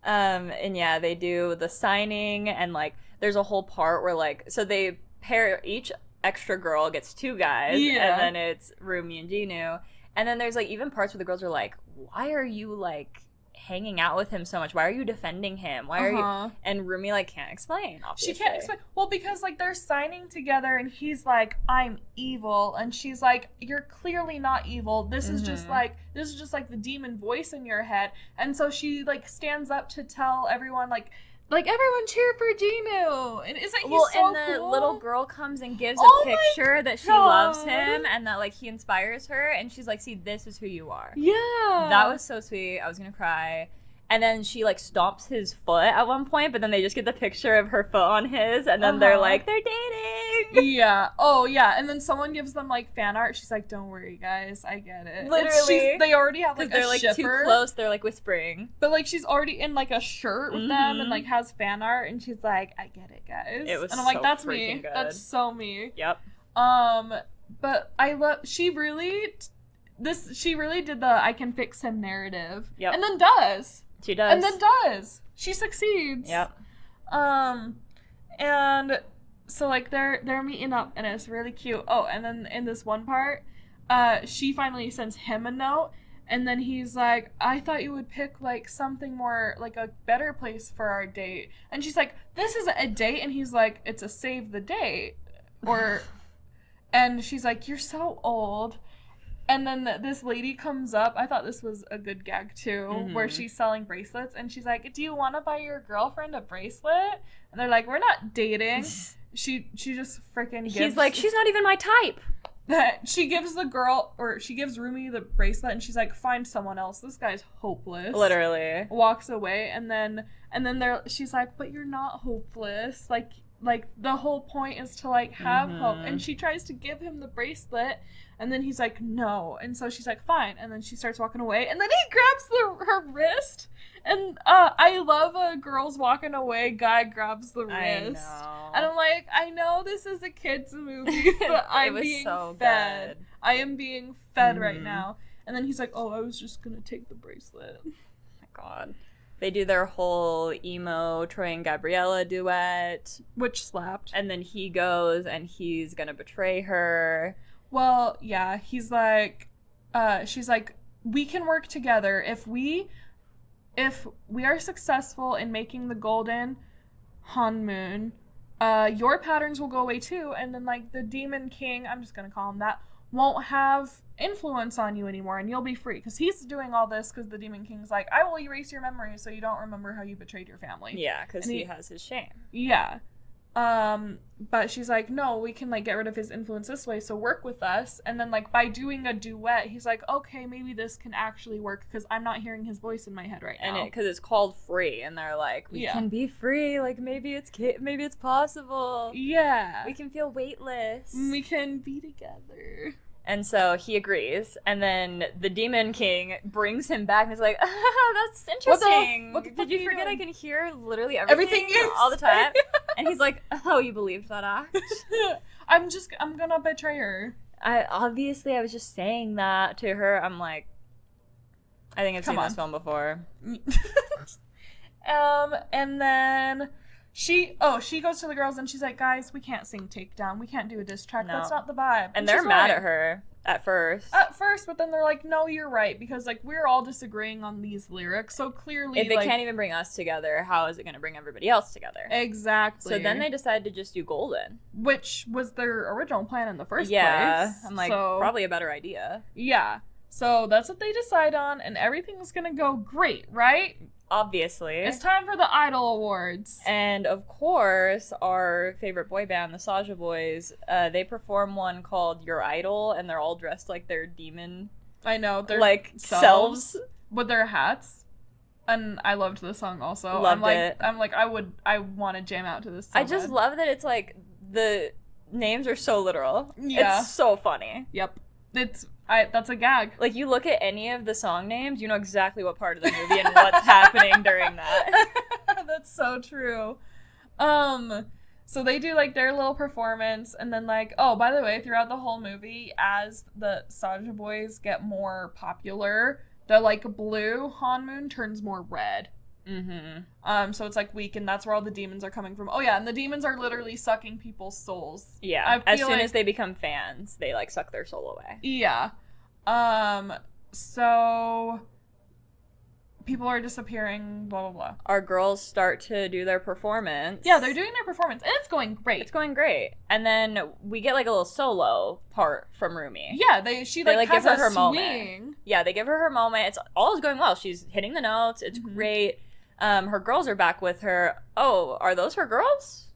And yeah, they do the signing, and, like, there's a whole part where, like, so they pair, each extra girl gets 2 guys, and then it's Rumi and Jinu. And then there's, like, even parts where the girls are like, why are you, like, hanging out with him so much? Why are you defending him? Why are you... And Rumi, like, can't explain, obviously. She can't explain. Well, because, like, they're signing together, and he's like, I'm evil. And she's like, you're clearly not evil. This is just like the demon voice in your head. And so she, like, stands up to tell everyone, like everyone cheer for Jinu. And isn't he so cool? And the little girl comes and gives a picture that she loves him and that, like, he inspires her. And she's like, see, this is who you are. Yeah. That was so sweet. I was going to cry. And then she, like, stomps his foot at one point, but then they just get the picture of her foot on his, and then they're like, they're dating! Yeah. Oh, yeah. And then someone gives them, like, fan art. She's like, don't worry, guys. I get it. Literally. They already have, like, they're, a like, shipper. too close. They're, like, whispering. But, like, she's already in, like, a shirt with them and, like, has fan art, and she's like, I get it, guys. It was and I'm like, so that's freaking me. good. That's so me. Yep. But I love... She really did the I can fix him narrative. Yep. And then does. She does. And then does. She succeeds. Yep. And so, like, they're meeting up, and it's really cute. Oh, and then in this one part, she finally sends him a note, and then he's like, I thought you would pick, like, something more, like, a better place for our date. And she's like, this isn't a date. And he's like, it's a save the date. And she's like, you're so old. And then this lady comes up. I thought this was a good gag, too, where she's selling bracelets. And she's like, do you want to buy your girlfriend a bracelet? And they're like, we're not dating. She just freaking gives... He's like, she's not even my type. She gives Rumi the bracelet, and she's like, find someone else. This guy's hopeless. Literally. Walks away, and then she's like, but you're not hopeless. Like the whole point is to, like, have hope. And she tries to give him the bracelet, and then he's like, no. And so she's like, fine. And then she starts walking away, and then he grabs her wrist. And I love a girl's walking away, guy grabs the wrist. I know. And I'm like, I know this is a kid's movie, but I'm being so fed. good. I am being fed right now. And then he's like, oh, I was just gonna take the bracelet. Oh my God. They do their whole emo Troy and Gabriella duet. Which slapped. And then he goes and he's gonna betray her. Well, yeah, he's like, she's like, we can work together if we are successful in making the golden honeymoon, your patterns will go away too, and then, like, the demon king, I'm just gonna call him that, won't have influence on you anymore, and you'll be free. Because he's doing all this because the Demon King's like, I will erase your memory so you don't remember how you betrayed your family. Yeah, because he has his shame. Yeah. But she's like, no, we can, like, get rid of his influence this way, so work with us. And then, like, by doing a duet, he's like, okay, maybe this can actually work because I'm not hearing his voice in my head right now. And because it's called Free, and they're like, we can be free, like, maybe it's possible. Yeah. We can feel weightless. We can be together. And so he agrees, and then the Demon King brings him back and is like, that's interesting. What the Did you forget I can hear literally everything all the time? And he's like, oh, you believed that act? I'm gonna betray her. I was just saying that to her. I'm like, I think I've seen this film before. And then she goes to the girls and she's like, guys, we can't sing Takedown. We can't do a diss track. No. That's not the vibe. And they're mad at her at first. But then they're like, no, you're right. Because, like, we're all disagreeing on these lyrics. So clearly, if it can't even bring us together, how is it going to bring everybody else together? Exactly. So then they decided to just do Golden. Which was their original plan in the first place. Yeah. I'm like, probably a better idea. Yeah. So that's what they decide on. And everything's going to go great, right? Obviously. It's time for the Idol Awards. And of course, our favorite boy band, the Saja Boys, they perform one called Your Idol, and they're all dressed like their demon. I know, they're like selves with their hats. And I loved the song also. Loved it. I'm like, I want to jam out to this so I just love that it's like the names are so literal. Yeah. It's so funny. Yep. That's a gag. Like, you look at any of the song names, you know exactly what part of the movie and what's happening during that. That's so true. So they do, like, their little performance, and then, like, oh, by the way, throughout the whole movie, as the Saja Boys get more popular, the, like, blue Hanmoon turns more red. Mm-hmm. So it's, like, weak, and that's where all the demons are coming from. Oh, yeah, and the demons are literally sucking people's souls. Yeah, as soon as they become fans, they, like, suck their soul away. Yeah. So people are disappearing, blah, blah, blah. Our girls start to do their performance. Yeah, they're doing their performance, and it's going great. It's going great. And then we get, like, a little solo part from Rumi. Yeah, she like has give her a moment. swing. Yeah, they give her moment. It's all is going well. She's hitting the notes. It's great. Her girls are back with her. Oh, are those her girls?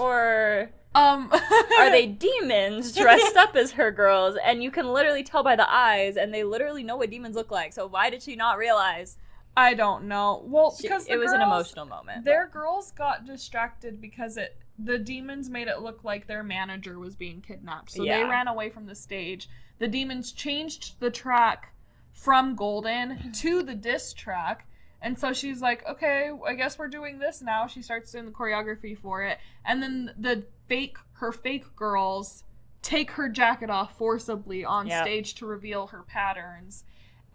Or are they demons dressed up as her girls? And you can literally tell by the eyes, and they literally know what demons look like. So why did she not realize? I don't know. Well, because it was an emotional moment. Their girls got distracted because the demons made it look like their manager was being kidnapped. So they ran away from the stage. The demons changed the track from Golden to the diss track. And so she's like, okay, I guess we're doing this now. She starts doing the choreography for it. And then her fake girls take her jacket off forcibly on stage to reveal her patterns.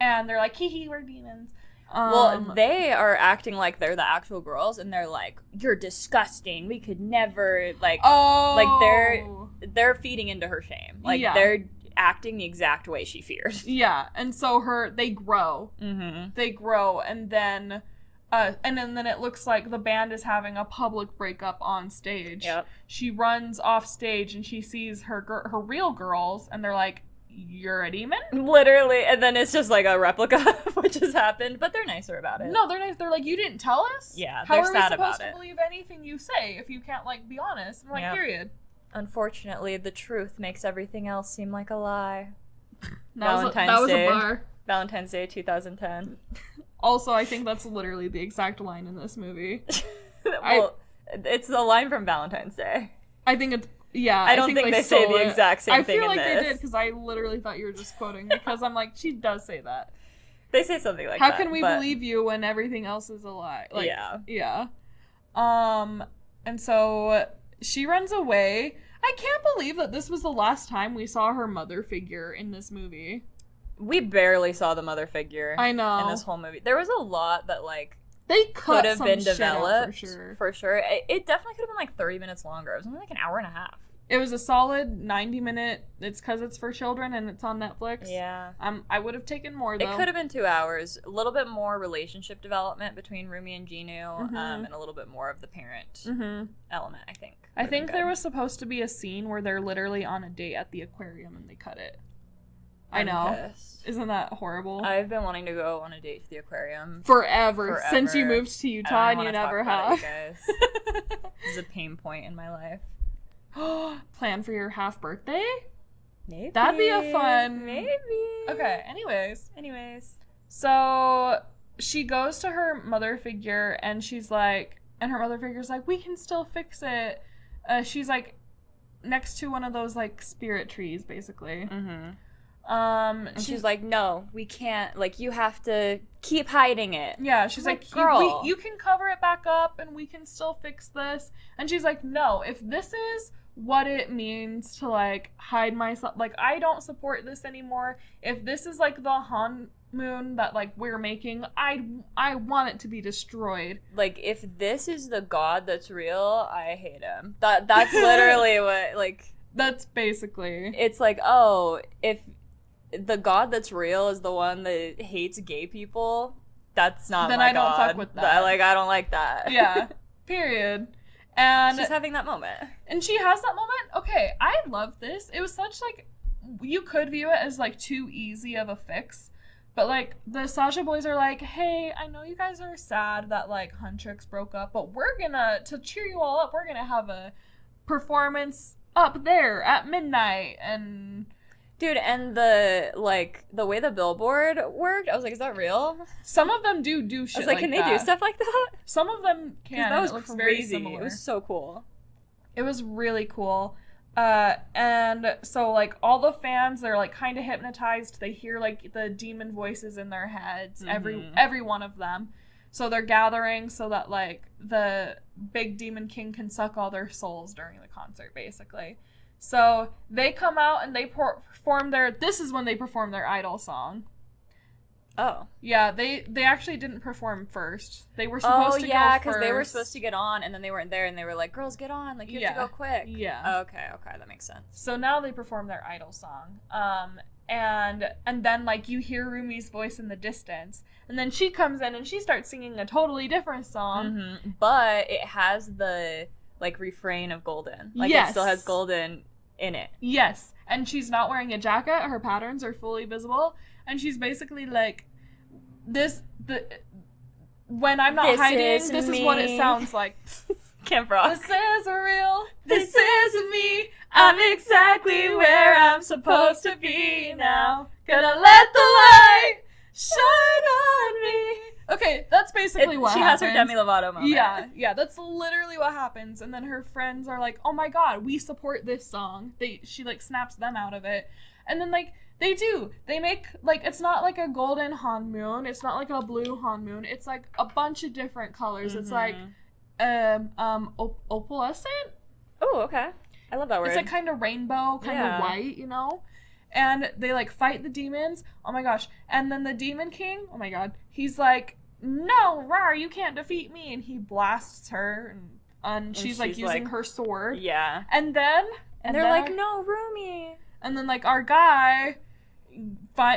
And they're like, hee hee, we're demons. Well, they are acting like they're the actual girls, and they're like, you're disgusting. We could never, like, they're feeding into her shame. Like, they're acting the exact way she feared. Yeah, and so they grow. Mm-hmm. They grow, and then it looks like the band is having a public breakup on stage. Yep. She runs off stage, and she sees her real girls, and they're like, you're a demon? Literally, and then it's just like a replica of what just happened, but they're nicer about it. No, they're nice. They're like, you didn't tell us? Yeah, How they're are sad we about supposed it. to believe anything you say if you can't, like, be honest? I'm like, period. Unfortunately, the truth makes everything else seem like a lie. That was a bar. Valentine's Day 2010. Also, I think that's literally the exact line in this movie. It's the line from Valentine's Day. I think it's... Yeah, I don't think they say the exact same thing in this. I feel like they did, because I literally thought you were just quoting, because I'm like, she does say that. They say something like that. How can we believe you when everything else is a lie? Like, yeah. And so she runs away. I can't believe that this was the last time we saw her mother figure in this movie. We barely saw the mother figure. I know. In this whole movie. There was a lot that, like, they could have been developed. For sure. It definitely could have been like 30 minutes longer. It was only like an hour and a half. It was a solid 90-minute. It's because it's for children and it's on Netflix. Yeah. I would have taken more, though. It could have been 2 hours. A little bit more relationship development between Rumi and Jinu, and a little bit more of the parent element, I think. I think there was supposed to be a scene where they're literally on a date at the aquarium and they cut it. I know. Pissed. Isn't that horrible? I've been wanting to go on a date to the aquarium Forever. Since you moved to Utah and you never have. Guys. This is a pain point in my life. Plan for your half birthday? Maybe. That'd be a fun... Maybe. Okay, anyways. So, she goes to her mother figure and she's like... And her mother figure's like, we can still fix it. She's like next to one of those like spirit trees, basically. Mm-hmm. And she's like, no, we can't. Like, you have to keep hiding it. Yeah, she's like, girl, you can cover it back up and we can still fix this. And she's like, no, if this is what it means to like hide myself, like, I don't support this anymore. If this is like the honeymoon that like we're making, I want it to be destroyed. Like, if this is the god that's real, I hate him. That's literally what, like, that's basically, it's like, oh, if the god that's real is the one that hates gay people, that's not then my I don't god. fuck with that. I don't like that. Yeah. Period. And she's having that moment. And she has that moment. Okay, I love this. It was such like, you could view it as like too easy of a fix. But like the Sasha boys are like, hey, I know you guys are sad that like Huntrix broke up, but we're gonna, to cheer you all up, we're gonna have a performance up there at midnight. And dude, and the way the billboard worked, I was like, is that real? some of them do shit. I was like, can they that. do stuff like that? Some of them can. That was it looks crazy. Very similar. It was so cool. It was really cool. And so like all the fans, they're like kind of hypnotized. They hear like the demon voices in their heads, every one of them. So they're gathering so that like the big demon king can suck all their souls during the concert, basically. So they come out and they perform this is when they perform their idol song. Oh. Yeah, they actually didn't perform first. They were supposed to go first. because they were supposed to get on, and then they weren't there, and they were like, girls, get on. Like, you have to go quick. Yeah. Okay, that makes sense. So now they perform their idol song. And then, like, you hear Rumi's voice in the distance. And then she comes in, and she starts singing a totally different song. Mm-hmm. But it has the, like, refrain of Golden. Like, yes. It still has Golden in it. Yes. And she's not wearing a jacket. Her patterns are fully visible. And she's basically like, when I'm not hiding, this is what it sounds like. Camp Rock. This is real. This is me. I'm exactly where I'm supposed to be now. Gonna let the light shine on me. Okay, that's basically what happens. She has her Demi Lovato moment. Yeah, that's literally what happens. And then her friends are like, oh my god, we support this song. She like snaps them out of it. And then like, they do. They make, like, it's not like a golden Hanmoon. It's not like a blue Hanmoon. It's like a bunch of different colors. Mm-hmm. It's like, opalescent? Oh, okay. I love that word. It's like kind of rainbow, kind of white, you know? And they like fight the demons. Oh my gosh. And then the Demon King, oh my god, he's like, no, Rar, you can't defeat me. And he blasts her, and she's like using her sword. Yeah. And then... And they're like, no, Rumi. And then like our guy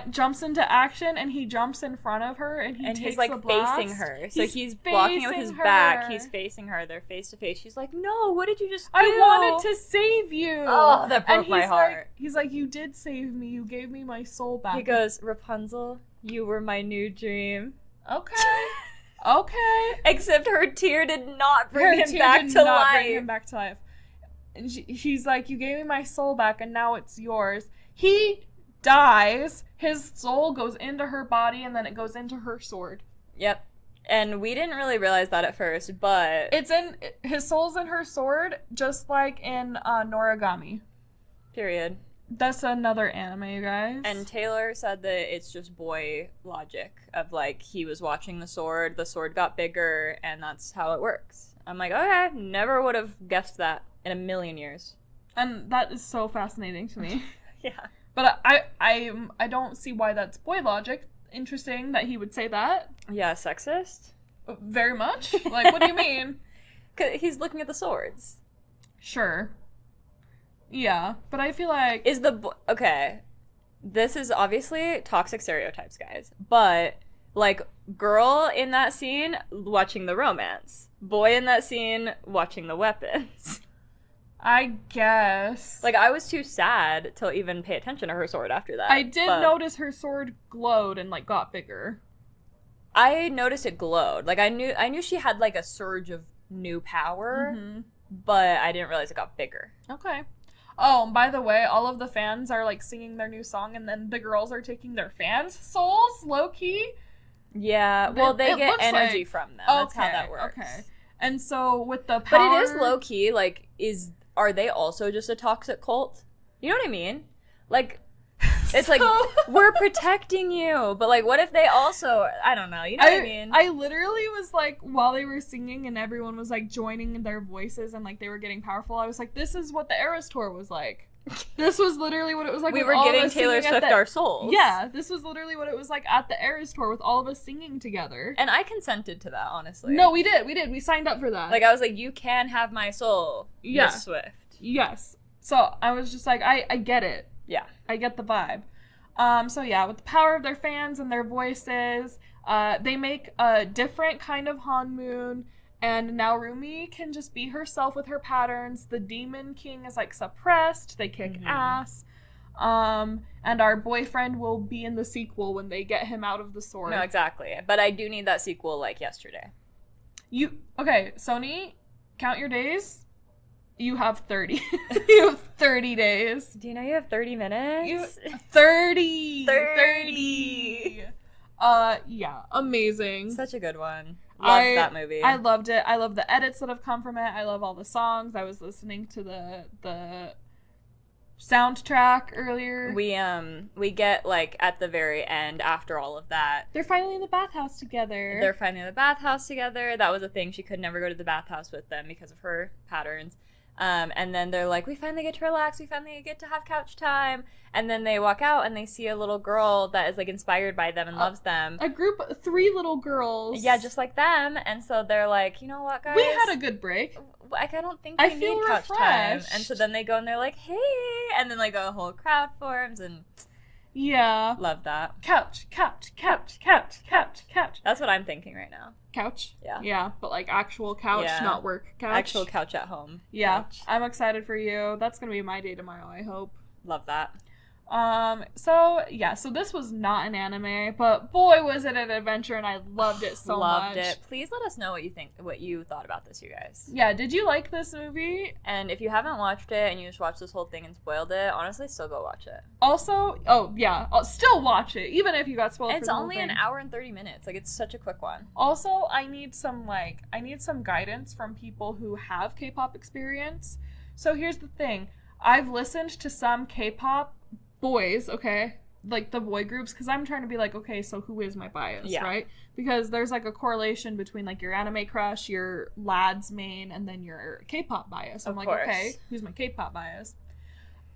jumps into action, and he jumps in front of her, and takes he's like the blast. facing her. So he's blocking it with his back. He's facing her. They're face to face. She's like, no, what did you just do? I wanted to save you. Oh, that broke my heart. He's like, you did save me. You gave me my soul back. He goes, Rapunzel, you were my new dream. Okay. Except her tear did not bring him back to life. And he's like, you gave me my soul back, and now it's yours. He dies. His soul goes into her body, and then it goes into her sword. Yep. And we didn't really realize that at first, but his soul's in her sword, just like in Noragami. Period. That's another anime, you guys. And Taylor said that it's just boy logic of like, he was watching the sword got bigger, and that's how it works. I'm like, okay, never would have guessed that in a million years. And that is so fascinating to me. Yeah. But I don't see why that's boy logic. Interesting that he would say that. Yeah, sexist? Very much. Like, what do you mean? 'Cause he's looking at the swords. Sure. Yeah, but I feel like... Okay, this is obviously toxic stereotypes, guys. But, like, girl in that scene, watching the romance. Boy in that scene, watching the weapons. I guess. Like, I was too sad to even pay attention to her sword after that. I did notice her sword glowed and, like, got bigger. I noticed it glowed. Like, I knew she had, like, a surge of new power, but I didn't realize it got bigger. Okay. Oh, and by the way, all of the fans are, like, singing their new song, and then the girls are taking their fans' souls, low-key. Yeah, well, they get energy from them. That's how that works. Okay. And so, with the power... But it is low-key, like, are they also just a toxic cult? You know what I mean? Like, it's like, we're protecting you, but, like, what if they also, I don't know, you know what I mean? I literally was like, while they were singing and everyone was, like, joining their voices and, like, they were getting powerful, I was like, this is what the Eras Tour was like. This was literally what it was like. We were giving Taylor Swift our souls. Yeah, this was literally what it was like at the Eras Tour with all of us singing together. And I consented to that, honestly. No, we did. We signed up for that. Like, I was like, you can have my soul, Miss Swift. Yes. So, I was just like, I get it. Yeah. I get the vibe. So yeah, with the power of their fans and their voices, they make a different kind of Hanmoon, and now Rumi can just be herself with her patterns. The Demon King is, like, suppressed. They kick ass. And our boyfriend will be in the sequel when they get him out of the sword. No, exactly. But I do need that sequel, like, yesterday. Okay, Sony, count your days. You have 30. You have 30 days. Do you know you have 30 minutes? 30! 30! Yeah, amazing. Such a good one. Loved that movie. I loved it. I love the edits that have come from it. I love all the songs. I was listening to the soundtrack earlier. We get, like, at the very end, after all of that, they're finally in the bathhouse together. That was a thing. She could never go to the bathhouse with them because of her patterns. And then they're like, we finally get to relax, we finally get to have couch time. And then they walk out and they see a little girl that is, like, inspired by them and loves them. A group of 3 little girls. Yeah, just like them. And so they're like, you know what, guys? We had a good break. Like, I don't think we need couch time. And so then they go and they're like, hey! And then, like, a whole crowd forms and... Yeah. Love that. Couch. That's what I'm thinking right now. Couch? Yeah. Yeah, but, like, actual couch, not work couch. Actual couch at home. Yeah. Couch. I'm excited for you. That's gonna be my day tomorrow, I hope. Love that. So this was not an anime, but boy was it an adventure, and I loved it so much. Loved it. Please let us know what you thought about this, you guys. Yeah, did you like this movie? And if you haven't watched it and you just watched this whole thing and spoiled it, honestly, still go watch it. Also, I'll still watch it, even if you got spoiled. It's only an hour and 30 minutes. Like, it's such a quick one. Also, I need some guidance from people who have K-pop experience. So here's the thing. I've listened to some K-pop boys, okay, like the boy groups, because I'm trying to be like, okay, so who is my bias, right? Because there's, like, a correlation between, like, your anime crush, your lads main, and then your K-pop bias. I'm like, okay, who's my K-pop bias?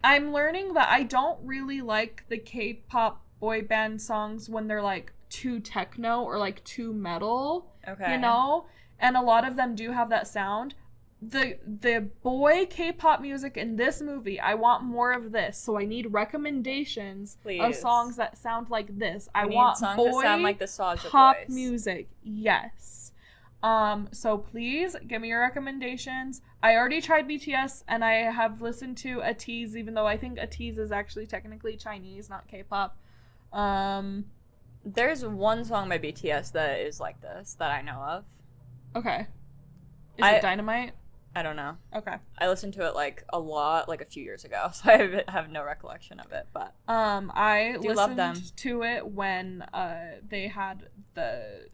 I'm learning that I don't really like the K-pop boy band songs when they're, like, too techno or, like, too metal, you know? And a lot of them do have that sound. The boy K-pop music in this movie, I want more of this, so I need recommendations of songs that sound like this. I want songs boy that sound like the Saja pop voice. Music, yes. So please give me your recommendations. I already tried BTS, and I have listened to ATEEZ, even though I think ATEEZ is actually technically Chinese, not K-pop. There's one song by BTS that is like this that I know of. Okay. Is it Dynamite? I don't know. Okay. I listened to it, like, a lot, like, a few years ago, so I have no recollection of it, but... I listened to it when they had the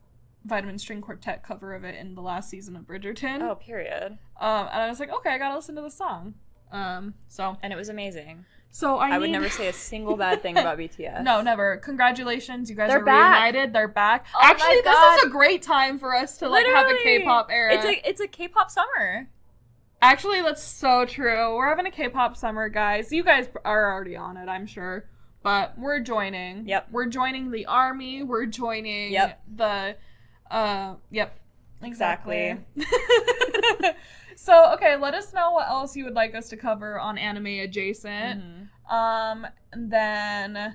Vitamin String Quartet cover of it in the last season of Bridgerton. Oh, period. And I was like, okay, I gotta listen to the song. And it was amazing. So I would never say a single bad thing about BTS. No, never. Congratulations, you guys are reunited. They're back. Oh, actually, this is a great time for us to, like, have a K-pop era. It's a K-pop summer. Actually, that's so true. We're having a K-pop summer, guys. You guys are already on it, I'm sure. But we're joining. Yep. We're joining the army. We're joining the... Yep. Exactly. So, okay, let us know what else you would like us to cover on anime adjacent. And then...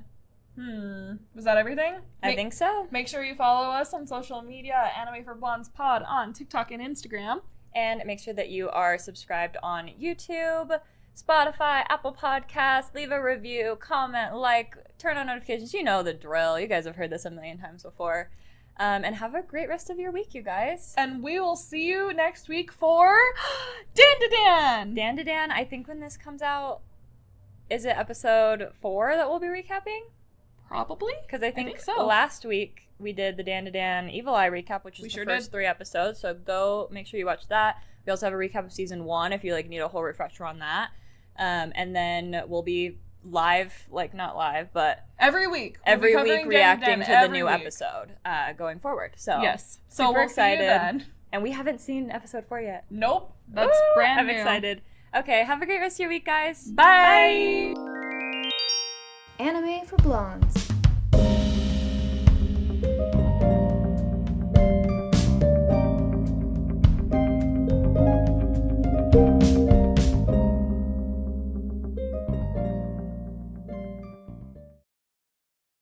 was that everything? I think so. Make sure you follow us on social media at Anime for Blondes Pod on TikTok and Instagram. And make sure that you are subscribed on YouTube, Spotify, Apple Podcasts. Leave a review, comment, like, turn on notifications. You know the drill. You guys have heard this a million times before. And have a great rest of your week, you guys. And we will see you next week for Dan. Dan, I think when this comes out, is it episode 4 that we'll be recapping? Probably. Because I think so. Last week we did the Dan Evil Eye recap, which is the first 3 episodes. So go make sure you watch that. We also have a recap of season 1 if you like need a whole refresher on that. And then we'll be live, like not live, but every week reacting to the new episode going forward. So yes, so we're excited. See you then. And we haven't seen episode 4 yet. Nope, that's brand new. I'm excited. Okay, have a great rest of your week, guys. Bye. Anime for Blondes.